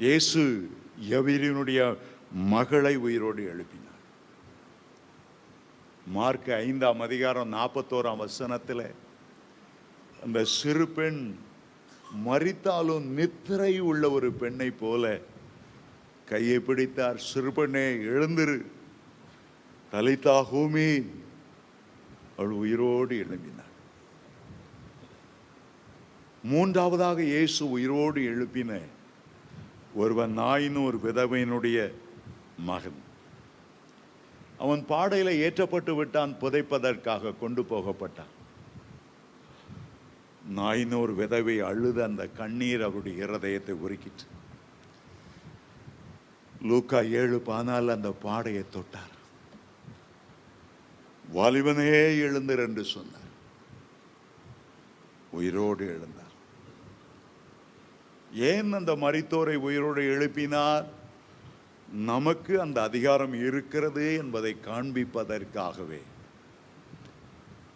இயேசு யவீரினுடைய மகளை உயிரோடு எழுப்பினார். மார்க் 5ஆம் அதிகாரம் 41ஆம் வசனத்தில் அந்த சிறு பெண் மரித்தாலும் நித்திரை உள்ள ஒரு பெண்ணை போல கையை பிடித்தார். சிறு பெண்ணே எழுந்திரு, தலிதா கூமி. அவள் உயிரோடு எழுப்பினார். 3ஆவதாக இயேசு உயிரோடு எழுப்பின ஒருவன் நாயினூர் விதவையினுடைய மகன். அவன் பாடையில ஏற்றப்பட்டு விட்டான், புதைப்பதற்காக கொண்டு போகப்பட்டான். நாயினூர் விதவை அழுத அந்த கண்ணீர் அவருடைய இருதயத்தை உருக்கிட்டு லூக்கா 7:14 அந்த பாடையை தொட்டார். வாலிபனே எழுந்தர் என்று சொன்னார். உயிரோடு எழுந்தார். ஏன் அந்த மரித்தோரை உயிரோடு எழுப்பினார்? நமக்கு அந்த அதிகாரம் இருக்கிறது என்பதை காண்பிப்பதற்காகவே.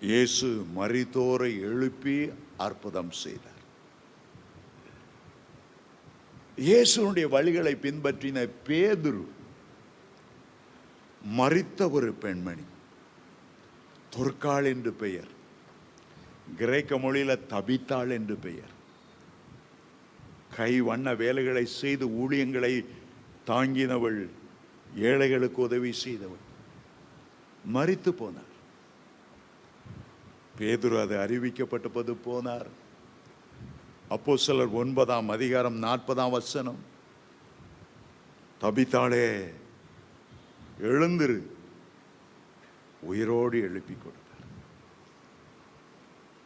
இயேசு மரித்தோரை எழுப்பி அற்புதம் செய்தார். இயேசுனுடைய வழிகளை பின்பற்றின பேதுரு மரித்த ஒரு பெண்மணி, தொற்காள் என்று பெயர், கிரேக்க மொழியில தபித்தாள் என்று பெயர், கை வண்ண வேலைகளை செய்து ஊழியங்களை தாங்கினவள், ஏழைகளுக்கு உதவி செய்தவள், மரித்து போனார். பேதுரு அது அறிவிக்கப்பட்டபோது போனார். அப்போஸ்தலர் 9ஆம் அதிகாரம் 40ஆம் வசனம், தபித்தாளே எழுந்திரு, உயிரோடு எழுப்பி கொடுத்தார்.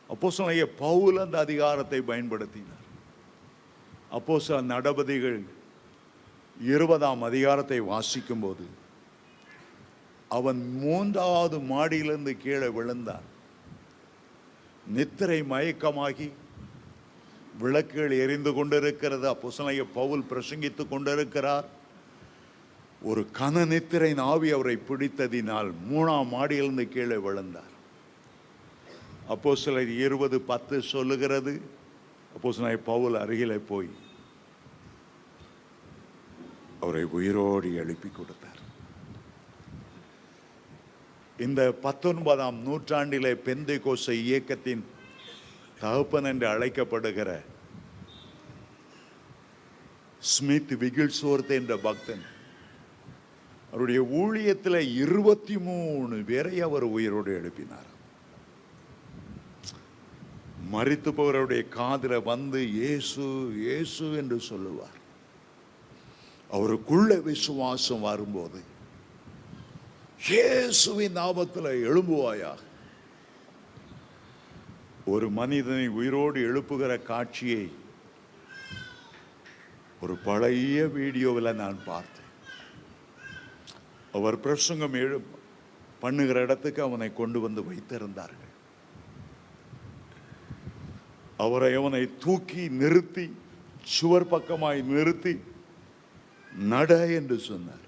அப்போஸ்தலனாகிய பவுல் அந்த அதிகாரத்தை பயன்படுத்தினார். அப்போஸ்தலர் நடபதிகள் 20ஆம் அதிகாரத்தை வாசிக்கும் போது அவன் 3வது மாடியிலிருந்து கீழே விழுந்தான். நித்திரை மயக்கமாகி விளக்குகள் எரிந்து கொண்டிருக்கிறது. அப்போஸ்தலனாகிய பவுல் பிரசங்கித்துக் கொண்டிருக்கிறார். ஒரு கன நித்திரை ஆவி அவரை பிடித்ததினால் 3ஆம் மாடியிலிருந்து கீழே விழுந்தார். அப்போஸ்தலர் 20:10 சொல்லுகிறது, அப்போஸ்தலனாகிய பவுல் அருகிலே போய் அவரை உயிரோடு எழுப்பி கொடுத்தார். இந்த 19ஆம் நூற்றாண்டிலே பெந்தேகோஸ்தே இயக்கத்தின் தகப்பன் என்று அழைக்கப்படுகிற ஸ்மித் விகில்ஸ்வொர்த் என்ற பக்தன், அவருடைய ஊழியத்தில் 23 பேரை அவர் உயிரோடு எழுப்பினார். மரித்து போகிறவருடைய காதில வந்து இயேசு இயேசு என்று சொல்லுவார். அவருக்குள்ள விசுவாசம் வரும்போது, இயேசுவின் நாமத்தில் எழும்புவாயாக. ஒரு மனிதனை உயிரோடு எழுப்புகிற காட்சியை ஒரு பழைய வீடியோவில் நான் பார்த்தேன். அவர் பிரசங்கம் பண்ணுகிற இடத்துக்கு அவனை கொண்டு வந்து வைத்திருந்தார்கள். அவனை தூக்கி நிறுத்தி, சுவர் பக்கமாய் நிறுத்தி நட என்று சொன்னார்.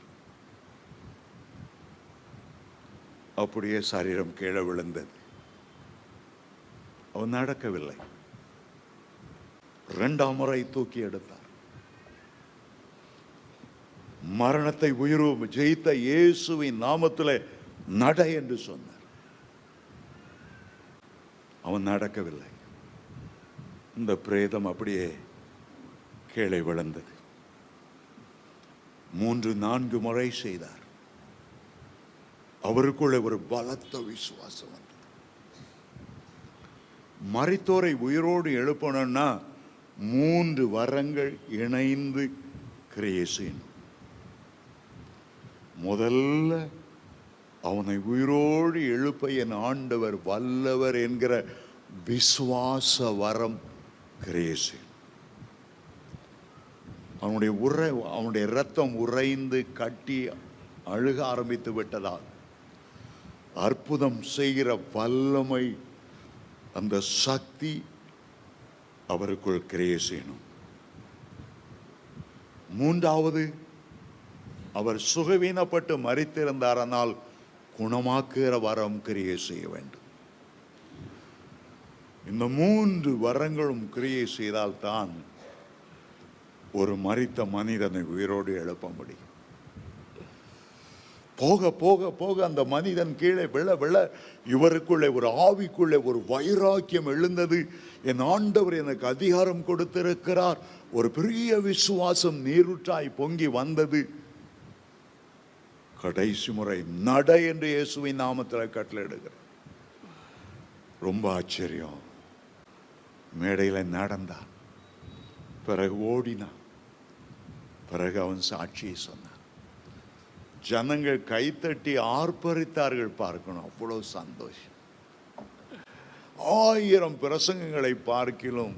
அப்படியே சரீரம் கீழே விழுந்தது. அவன் நடக்கவில்லை. 2ஆம் முறை தூக்கி எடுத்தார். மரணத்தை உயிரும் ஜெயித்த இயேசுவின் நாமத்தில் நட என்று சொன்னார். அவன் நடக்கவில்லை. இந்த பிரேதம் அப்படியே கீழே விழுந்தது. 3-4 முறை செய்தார். அவருக்குள்ள ஒரு பலத்த விசுவாசம் வந்தது. மரித்தோரை உயிரோடு எழுப்பணும்னா 3 வரங்கள் இணைந்து கிரியை செய்யணும். முதல்ல அவனை உயிரோடு எழுப்ப என் ஆண்டவர் வல்லவர் என்கிற விசுவாச வரம் கிரியை செய்யணும். அவனுடைய இரத்தம் உறைந்து கட்டி அழுக ஆரம்பித்து விட்டதால் அற்புதம் செய்கிற வல்லமை, அந்த சக்தி அவருக்குள் கிரியை செய்யணும். 3வது, அவர் சுகவீனப்பட்டு மரித்திருந்தாரனால் குணமாக்குகிற வரம் கிரியை செய்ய வேண்டும். இந்த 3 வரங்களும் கிரியை செய்தால்தான் ஒரு மரித்த மனிதனை உயிரோடு எழுப்ப முடியும். போக போக போக அந்த மனிதன் கீழே விழ விழ இவருக்குள்ளே ஒரு ஆவிக்குள்ளே ஒரு வைராக்கியம் எழுந்தது. என் ஆண்டவர் எனக்கு அதிகாரம் கொடுத்திருக்கிறார். ஒரு பெரிய விசுவாசம் நீருற்றாய் பொங்கி வந்தது. கடைசி முறை நட என்று இயேசுவின் நாமத்தில் கட்டளையிடுகிறார். ரொம்ப ஆச்சரியம். மேடையில் நடந்தான், பிறகு ஓடினான், பிறகு அவன் சாட்சியை சொன்னான். ஜனங்கள் கைத்தட்டி ஆர்ப்பரித்தார்கள். பார்க்கணும், அவ்வளவு சந்தோஷம். 1000 பிரசங்கங்களை பார்க்கிலும்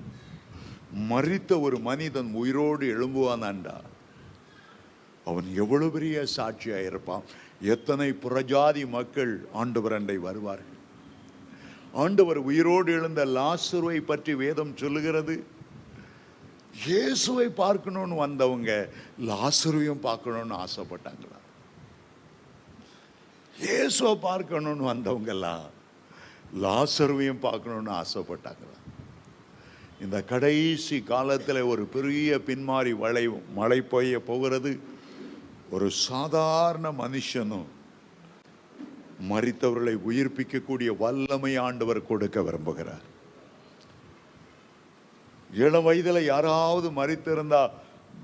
மரித்த ஒரு மனிதன் உயிரோடு எழும்புவானாண்டா, அவன் எவ்வளவு பெரிய சாட்சியாக இருப்பான். எத்தனை புறஜாதி மக்கள் ஆண்டவர் அண்டை வருவார்கள். ஆண்டவர் உயிரோடு எழுந்த லாசருவை பற்றி வேதம் சொல்லுகிறது. இயேசுவை பார்க்கணும்னு வந்தவங்க லாசருவையும் பார்க்கணும்னு ஆசைப்பட்டாங்களா? இயேசுவை பார்க்கணும்னு வந்தவங்கெல்லாம் லாசருவையும் பார்க்கணும்னு ஆசைப்பட்டாங்களா? இந்த கடைசி காலத்தில் ஒரு பெரிய பின்மாறி மழை பெய்ய போகிறது. ஒரு சாதாரண மனுஷனும் மரித்தவர்களை உயிர்ப்பிக்கக்கூடிய வல்லமை ஆண்டவர் கொடுக்க விரும்புகிறார். இளம் வயதில் யாராவது மரித்திருந்தா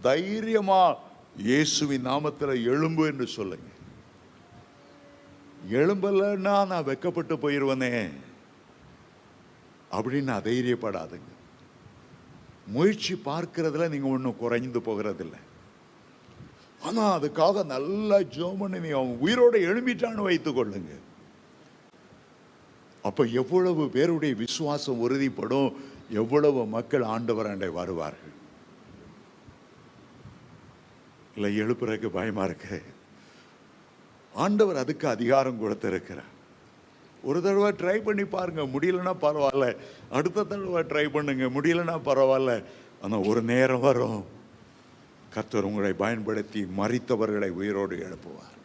தைரியமா இயேசுவின் நாமத்தில் எழும்பு என்று சொல்லுங்க. எழும்பலன்னா நான் வெக்கப்பட்டு போயிடுவனே அப்படின்னு அதைரியப்படாதுங்க. முயற்சி பார்க்கறதுல நீங்க ஒன்றும் குறைந்து போகிறதில்லை. ஆனா அதுக்காக நல்லா ஜெபம் பண்ணி நீ அவன் உயிரோட எழும்பிட்டான்னு வைத்துக் கொள்ளுங்க. அப்ப எவ்வளவு பேருடைய விசுவாசம் உறுதிப்படும், எவ்வளவு மக்கள் ஆண்டவராண்டை வருவார்கள். இல்லை எழுப்புறதுக்கு பயமா இருக்கு. ஆண்டவர் அதுக்கு அதிகாரம் கொடுத்திருக்கிறார். ஒரு தடவை ட்ரை பண்ணி பாருங்க, முடியலன்னா பரவாயில்ல. அடுத்த தடவை ட்ரை பண்ணுங்க, முடியலன்னா பரவாயில்ல. ஆனால் ஒரு நேரம் வரும், கர்த்தர் உங்களை பயன்படுத்தி மரித்தவர்களை உயிரோடு எழுப்புவார்.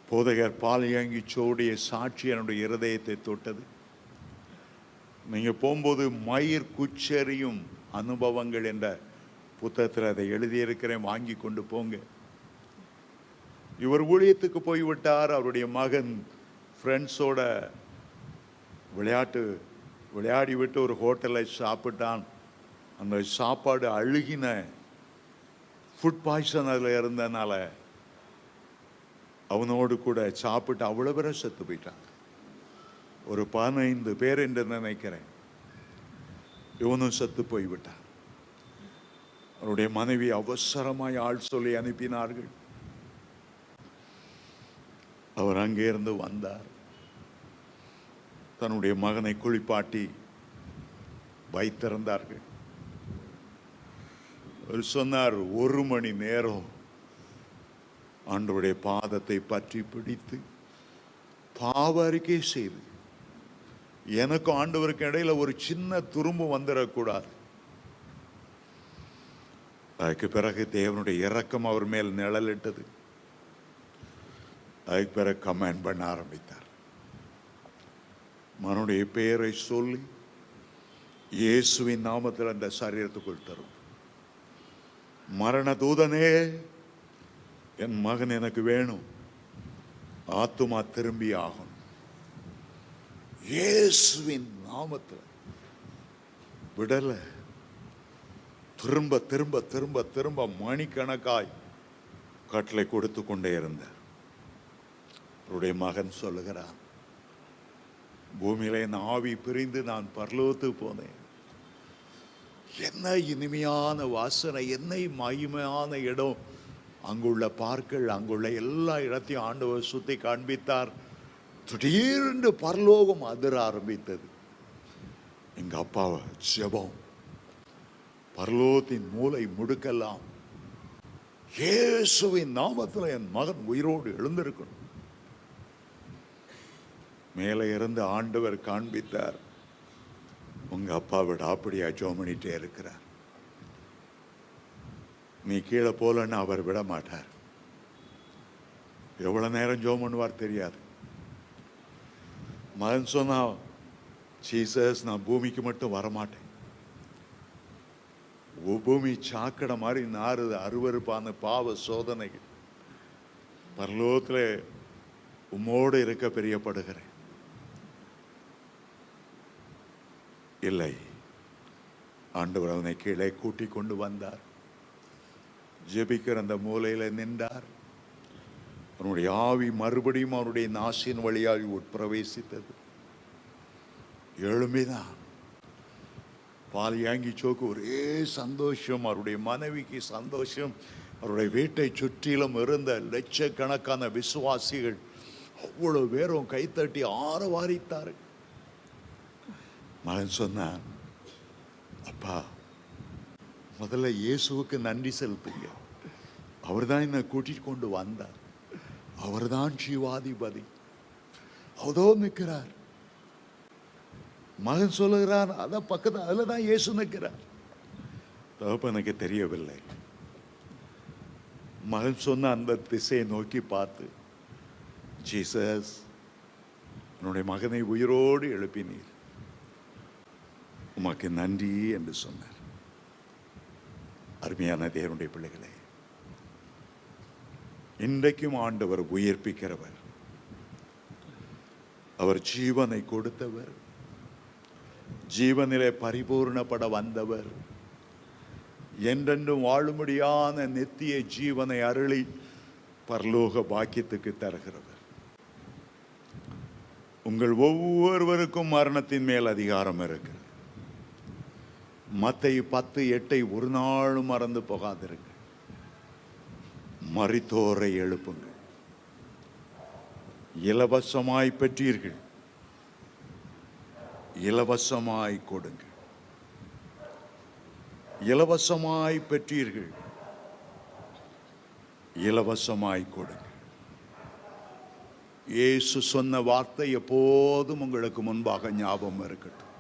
போதகர் பாலியங்கி சோடைய சாட்சி என்னுடைய இருதயத்தை தொட்டது. நீங்க போகும்போது மயிர் குச்செறியும் அனுபவங்கள் என்ற புத்தகத்தில் அதை எழுதியிருக்கிறேன், வாங்கி கொண்டு போங்க. இவர் ஊழியத்துக்கு போய்விட்டார். அவருடைய மகன் ஃப்ரெண்ட்ஸோட விளையாடி விட்டு ஒரு ஹோட்டலில் சாப்பிட்டான். அந்த சாப்பாடு அழுகின ஃபுட் பாய்சன் அதில் இருந்தனால அவனோடு கூட சாப்பிட்டு அவ்வளோ பேரை செத்து போயிட்டாங்க. ஒரு 15 பேர் என்று நினைக்கிறேன். இவனும் செத்து போய்விட்டான். அவருடைய மனைவி அவசரமாய் ஆள் சொல்லி அனுப்பினார்கள். அவர் அங்கே இருந்து வந்தார். தன்னுடைய மகனை குளிப்பாட்டி வைத்திருந்தார்கள். அவர் சொன்னார், 1 மணி நேரம் ஆண்டவருடைய பாதத்தை பற்றி பிடித்து பாவ அறிக்கை செய்து, எனக்கும் ஆண்டவருக்கு இடையில ஒரு சின்ன துரும்பு வந்துடக்கூடாது. அதுக்கு பிறகு தேவனுடைய இரக்கம் அவர் மேல் நிழலிட்டது. அதுக்கு பிறகு கமெண்ட் பண்ண ஆரம்பித்தார். மனுடைய பெயரை சொல்லி இயேசுவின் நாமத்தில் அந்த சரீரத்துக்குள் தரும். மரண தூதனே, என் மகன் எனக்கு வேணும், ஆத்துமா திரும்பி ஆகும். இயேசுவின் நாமத்தில் விடல. திரும்ப திரும்ப திரும்ப திரும்ப மணிக்கணக்காய் கட்டளை கொடுத்து கொண்டே இருந்தார். அவருடைய மகன் சொல்லுகிறான், பூமியில என் ஆவி பிரிந்து நான் பரலோகத்துக்கு போனேன். என்ன இனிமையான வாசனை, என்ன மகிமையான இடம். அங்குள்ள பார்க்கள், அங்குள்ள எல்லா இடத்தையும் ஆண்டவர் சுத்தி காண்பித்தார். திடீர்னு பரலோகம் அதிர ஆரம்பித்தது. எங்க அப்பாவை ஜெபம், பரலோகத்தின் மூலை முடுக்கெல்லாம் இயேசுவின் நாமத்தில் என் மகன் உயிரோடு எழுந்திருக்கணும். மேலே இருந்து ஆண்டவர் காண்பித்தார், உங்க அப்பா விட அப்படியா ஜெபம் பண்ணிட்டே இருக்கிறார். நீ கீழே போலன்னு அவர் விட மாட்டார். எவ்வளவு நேரம் ஜெபம் பண்ணுவார் தெரியாது. மகன் சொன்னா, ஜீசஸ், நான் பூமிக்கு மட்டும் வரமாட்டேன். பூமி சாக்கடை மாதிரி நாறுது, அருவருப்பான பாவ சோதனைகள். பரலோகத்தில் உம்மோடு இருக்க பிரியப்படுகிறேன். இல்லை, ஆண்டவர் அவனை கீழே கூட்டி கொண்டு வந்தார். ஜெபிக்கிற அந்த மூலையில நின்றார். அவனுடைய ஆவி மறுபடியும் அவனுடைய நாசின் வழியாக உட்பிரவேசித்தது. எழும்பினான். பாலியாங்கி சோக்கு ஒரே சந்தோஷம், அவருடைய மனைவிக்கு சந்தோஷம். அவருடைய வீட்டை சுற்றிலும் இருந்த லட்சக்கணக்கான விசுவாசிகள் அவ்வளவு பேரும் கைத்தட்டி ஆரவாரித்தார். மகன் சொன்னான், அப்பா, முதல்ல இயேசுவுக்கு நன்றி செலுத்துங்க. அவர் தான் என்னை கூட்டிட்டு கொண்டு வந்தார். அவர் தான் ஜீவாதிபதி. அவதோ நிற்கிறார். மகன் சொல்லுகிறான், அதான் பக்கத்தில், அதில் தான் இயேசு நிற்கிறார். தகப்பனுக்கு தெரியவில்லை. மகன் சொன்ன அந்த திசையை நோக்கி பார்த்து, ஜீசஸ், என்னுடைய மகனை உயிரோடு எழுப்பினீர், உமக்கு நன்றி என்று சொன்னார். அருமையான தேவனுடைய பிள்ளைகளே, இன்றைக்கும் ஆண்டவர் உயிர்ப்பிக்கிறவர், அவர் ஜீவனை கொடுத்தவர், ஜீவனிலே பரிபூர்ணப்பட வந்தவர், என்றென்றும் வாழும்படியான நித்திய ஜீவனை அருளி பரலோக பாக்கியத்துக்கு தருகிறவர். உங்கள் ஒவ்வொருவருக்கும் மரணத்தின் மேல் அதிகாரம் இருக்கிறது. மத்தேயு 10:8 ஒரு நாளும் மறந்து போகாதிருங்கள். மரித்தோரை எழுப்புங்கள். இலவசமாய் பெற்றீர்கள், இலவசமாய் கொடுங்கள். இலவசமாய் பெற்றீர்கள், இலவசமாய் கொடுங்கள். இயேசு சொன்ன வார்த்தை எப்போதும் உங்களுக்கு முன்பாக ஞாபகம் இருக்கட்டும்.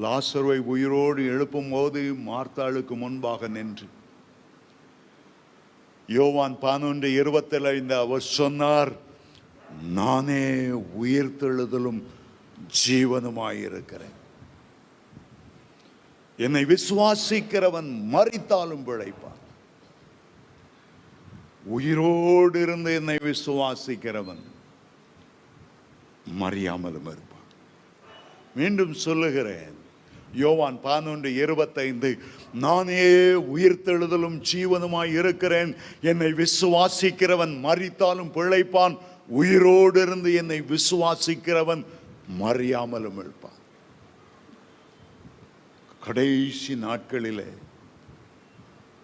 லாசருவை உயிரோடு எழுப்பும் போது மார்த்தாளுக்கு முன்பாக நின்று யோவான் 11:25 அவர் சொன்னார், நானே உயிர்த்தெழுதலும் ஜீவனுமாயிருக்கிறேன். என்னை விசுவாசிக்கிறவன் மரித்தாலும் பிழைப்பான். உயிரோடு இருந்து என்னை விசுவாசிக்கிறவன் மறியாமலும் இருப்பான். மீண்டும் சொல்லுகிறேன், யோவான் 11:25 நானே உயிர்த்தெழுதலும் ஜீவனுமாய் இருக்கிறேன். என்னை விசுவாசிக்கிறவன் மரித்தாலும் பிழைப்பான். உயிரோடு இருந்து என்னை விசுவாசிக்கிறவன் மறியாமலும் இருப்பான். கடைசி நாட்களிலே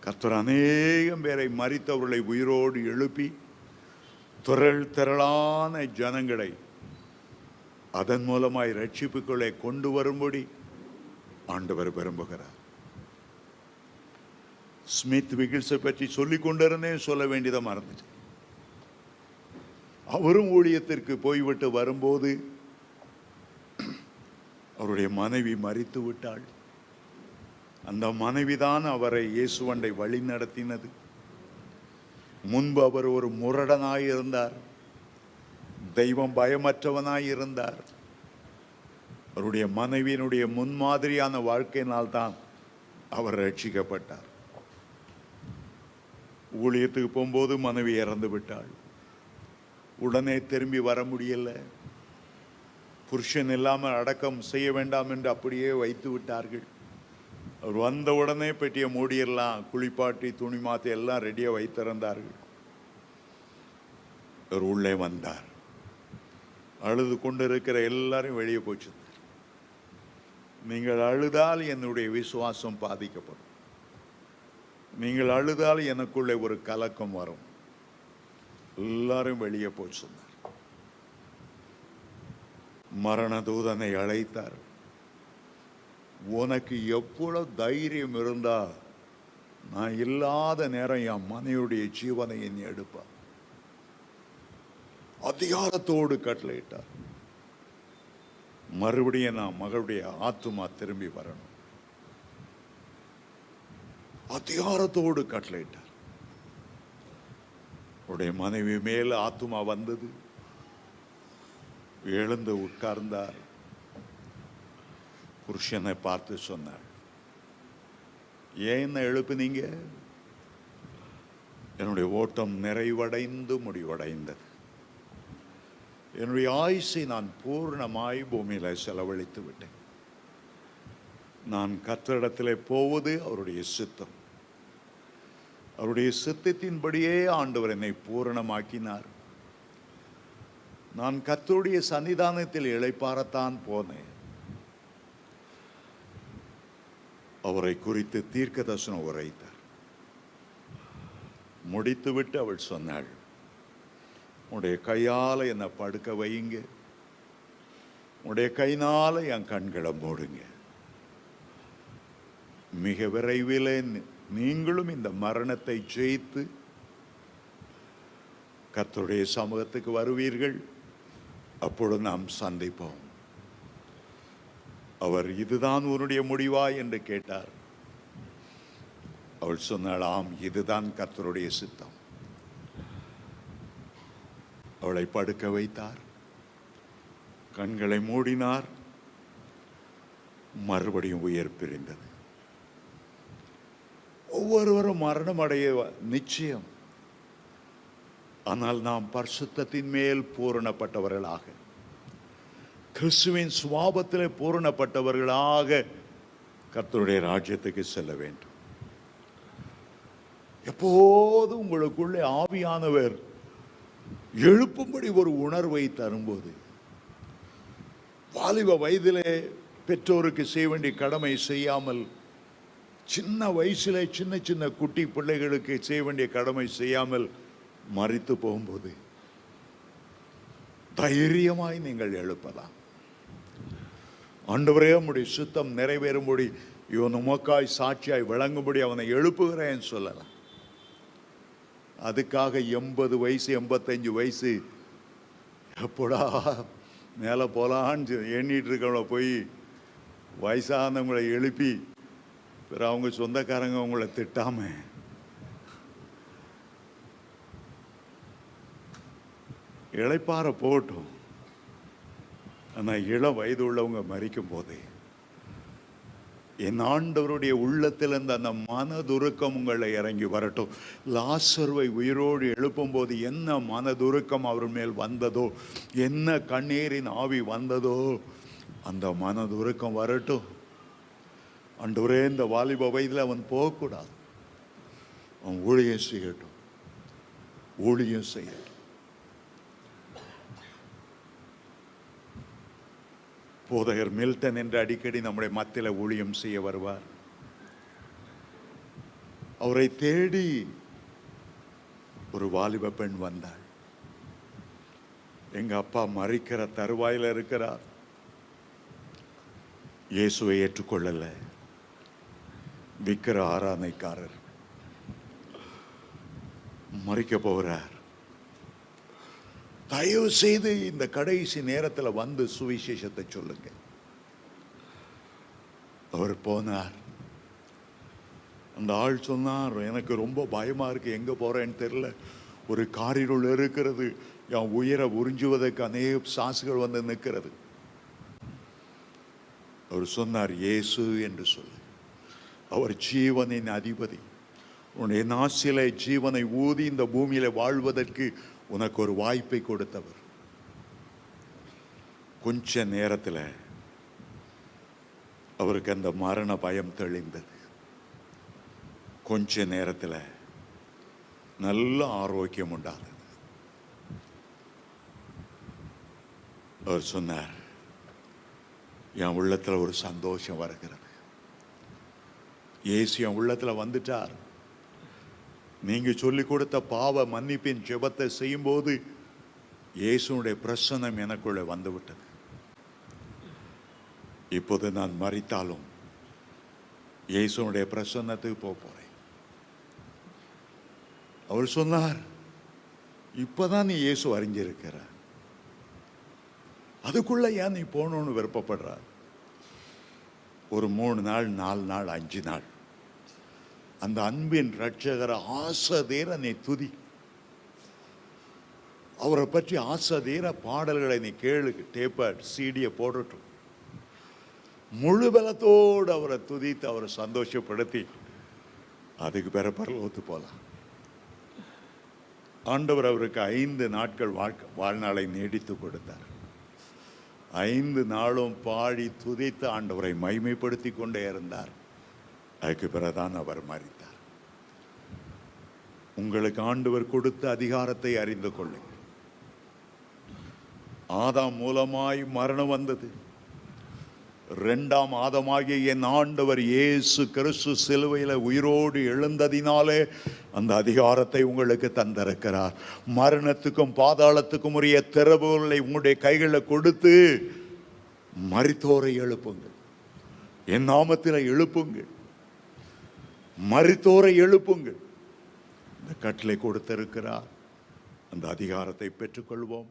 கர்த்தர் அநேகம் பேரை மரித்தவர்களை உயிரோடு எழுப்பி திரளான ஜனங்களை அதன் மூலமாய் ரட்சிப்புக்குள்ளே கொண்டு வரும்படி ஆண்டவர் விரும்புகிறார். ஸ்மித் விகில்ஸை பற்றி சொல்லிக் கொண்டிருந்தேன், சொல்ல வேண்டியதை மறந்துட்டு. அவரும் ஊழியத்திற்கு போய்விட்டு வரும்போது அவருடைய மனைவி மரித்து விட்டாள். அந்த மனைவிதான் அவரை இயேசுவண்டை வழி நடத்தினது. முன்பு அவர் ஒரு முரடனாய் இருந்தார், தெய்வம் பயமற்றவனாய் இருந்தார். அவருடைய மனைவியினுடைய முன்மாதிரியான வாழ்க்கையினால் தான் அவர் ரட்சிக்கப்பட்டார். ஊழியத்துக்கு போகும்போது மனைவி இறந்து விட்டாள். உடனே திரும்பி வர முடியல. புருஷன் இல்லாமல் அடக்கம் செய்ய வேண்டாம் என்று அப்படியே வைத்து விட்டார்கள். அவர் வந்த உடனே பெட்டியை மூடியெல்லாம் குளிப்பாட்டி துணி மாற்றி எல்லாம் ரெடியாக வைத்திருந்தார்கள். அவர் உள்ளே வந்தார். அழுது கொண்டு இருக்கிற எல்லாரும் வெளியே போச்சு. நீங்கள் அழுதால் என்னுடைய விசுவாசம் பாதிக்கப்படும். நீங்கள் அழுதால் எனக்குள்ளே ஒரு கலக்கம் வரும். எல்லாரும் வெளியே போய் சொன்னார். மரண தூதனை அழைத்தார். உனக்கு எவ்வளவு தைரியம் இருந்தா நான் இல்லாத நேரம் என் மனைவியுடைய ஜீவனை என்னை எடுப்பா. அதிகாரத்தோடு கட்டளையிட்டார். மறுபடியும் நான் மகளுடைய ஆத்துமா திரும்பி வரணும். அதிகாரத்தோடு கட்டளையிட்டார். உடைய மனைவி மேல் ஆத்துமா வந்தது. எழுந்து உட்கார்ந்தார். புருஷனை பார்த்து சொன்னார், ஏன் என்ன எழுப்புனீங்க? என்னுடைய ஓட்டம் நிறைவடைந்து முடிவடைந்தது. என்னுடைய ஆயுசை நான் பூர்ணமாய் பூமியில செலவழித்து விட்டேன். நான் கர்த்தரிடத்திலே போவது அவருடைய சித்தம். அவருடைய சித்தத்தின்படியே ஆண்டவர் என்னை பூரணமாக்கினார். நான் கர்த்தருடைய சன்னிதானத்தில் இளைப்பாறத்தான் போனேன். அவரை குறித்து தீர்க்க தரிசனம் உரைத்தார். முடித்துவிட்டு அவள் சொன்னாள், உடைய கையால என்னை படுக்க வையுங்க, உடைய கையினால என் கண்களை மூடுங்க. மிக விரைவில் நீங்களும் இந்த மரணத்தை ஜெயித்து கர்த்தருடைய சமூகத்துக்கு வருவீர்கள். அப்பொழுது நாம் சந்திப்போம். அவர் இதுதான் உன்னுடைய முடிவா என்று கேட்டார். அவள் சொன்னாள், ஆம், இதுதான் கர்த்தருடைய சித்தம். அவளை படுக்க வைத்தார். கண்களை மூடினார், மறுபடியும் உயிர் பிரிந்தது. ஒவ்வொருவரும் மரணம் அடைய நிச்சயம். ஆனால் நாம் பரிசுத்தத்தின் மேல் பூரணப்பட்டவர்களாக, கிறிஸ்துவின் சுவாபத்திலே பூரணப்பட்டவர்களாக கர்த்தருடைய ராஜ்யத்துக்கு செல்ல வேண்டும். எப்போது உங்களுக்குள்ளே ஆவியானவர் எழுப்பும்படி ஒரு உணர்வை தரும்போது, வாலிப வயதிலே பெற்றோருக்கு செய்ய வேண்டிய கடமை செய்யாமல், சின்ன வயசிலே சின்ன சின்ன குட்டி பிள்ளைகளுக்கு செய்ய வேண்டிய கடமை செய்யாமல் மரித்து போகும்போது தைரியமாய் நீங்கள் எழுப்பலாம். ஆண்டவரே, உம்முடைய சுத்தம் நிறைவேறும்படி இவன் உமக்காய் சாட்சியாய் விளங்கும்படி அவனை எழுப்புகிறேன் சொல்லலாம். அதுக்காக 80 வயசு 85 வயசு எப்படா மேலே போலான்னு எண்ணிட்டு இருக்கவங்கள போய் வயசானவங்களை எழுப்பி பிற அவங்க சொந்தக்காரங்க அவங்கள திட்டாம இளைப்பாற போட்டும். ஆனால் இளம் வயது உள்ளவங்க மரிக்கும் போது என் ஆண்டவருடைய உள்ளத்திலிருந்து அந்த மனதுருக்கம் உங்களை இறங்கி வரட்டும். லாசருவை உயிரோடு எழுப்பும் போது என்ன மனதுருக்கம் அவர் மேல் வந்ததோ, என்ன கண்ணீரின் ஆவி வந்ததோ, அந்த மனதுருக்கம் வரட்டும். ஆண்டவரே, இந்த வாலிப வயதில் அவன் போகக்கூடாது, அவன் ஊழியம் செய்யட்டும், ஊழியம் செய்யட்டும். போதகர் மில்டன் என்று அடிக்கடி நம்முடைய மத்தியில் ஊழியம் செய்ய வருவார். அவரை தேடி ஒரு வாலிப பெண் வந்தாள். எங்க அப்பா மரிக்கிற தருவாயில் இருக்கிறார், இயேசுவை ஏற்றுக்கொள்ளல, விக்கிர ஆராதனைக்காரர், மரிக்க போகிறார். தயவு செய்து இந்த கடைசி நேரத்தில் வந்து சுவிசேஷத்தை சொல்லுங்க. அவர் போனார். அந்த ஆள் சொன்னார், எனக்கு ரொம்ப பயமா இருக்கு, எங்க போறேன்னு தெரியல, ஒரு காரிருள் இருக்கிறது, என் உயிரை உறிஞ்சுவதற்கு அநேக சாசுகள் வந்து நிற்கிறது. அவர் சொன்னார், இயேசு என்று சொல்லு, அவர் ஜீவனின் அதிபதி, உன்னுடைய நாசிலே ஜீவனை ஊதி இந்த பூமியில வாழ்வதற்கு உனக்கு ஒரு வாய்ப்பை கொடுத்தவர். கொஞ்ச நேரத்தில் அவருக்கு அந்த மரண பயம் தெளிந்தது. கொஞ்ச நேரத்தில் நல்ல ஆரோக்கியம் உண்டானது. அவர் சொன்னார், என் உள்ளத்தில் ஒரு சந்தோஷம் வருகிறது, இயேசு என் உள்ளத்தில் வந்துட்டார். நீங்க சொல்லிக் கொடுத்த பாவ மன்னிப்பின் ஜெபத்தை செய்யும் போது இயேசுடைய பிரசன்னம் எனக்குள்ளே வந்துவிட்டது. இப்போது நான் மரித்தாலும் இயேசுடைய பிரசன்னத்துக்கு போறேன். அவர் சொன்னார், இப்பதான் நீ இயேசு அறிஞ்சிருக்கிற, அதுக்குள்ள ஏன் நீ போகணும்னு விருப்பப்படுற? ஒரு 3 நாள் 4 நாள் 5 நாள் அந்த அன்பின் ரட்சகரை ஆசதீர நீ துதி, அவரை பற்றி ஆசதீர பாடல்களை நீ கேளு, டேப்ப சீடியை போடட்டும். முழு பலத்தோடு அவரை துதித்து அவரை சந்தோஷப்படுத்தி அதுக்கு பிற பரலோகத்து போலாம். ஆண்டவர் அவருக்கு 5 நாட்கள் வாழ்நாளை நீடித்து கொடுத்தார். 5 நாளும் பாடி துதித்து ஆண்டவரை மகிமைப்படுத்தி கொண்டே இருந்தார். அதுக்கு பிறகுதான் அவர் மரித்தார். உங்களுக்கு ஆண்டவர் கொடுத்த அதிகாரத்தை அறிந்து கொள்ளுங்கள். ஆதாம் மூலமாய் மரணம் வந்தது. 2ஆம் ஆதமாகிய என் ஆண்டவர் இயேசு கிறிஸ்து சிலுவையில் உயிரோடு எழுந்ததினாலே அந்த அதிகாரத்தை உங்களுக்கு தந்திருக்கிறார். மரணத்துக்கும் பாதாளத்துக்கும் உரிய திறவுகளை உங்களுடைய கைகளில் கொடுத்து மரித்தோரை எழுப்புங்கள், என் நாமத்தில் எழுப்புங்கள், மரித்தோரை எழுப்புங்கள். இந்த கட்டளை கொடுத்திருக்கிறார். அந்த அதிகாரத்தை பெற்றுக்கொள்வோம்.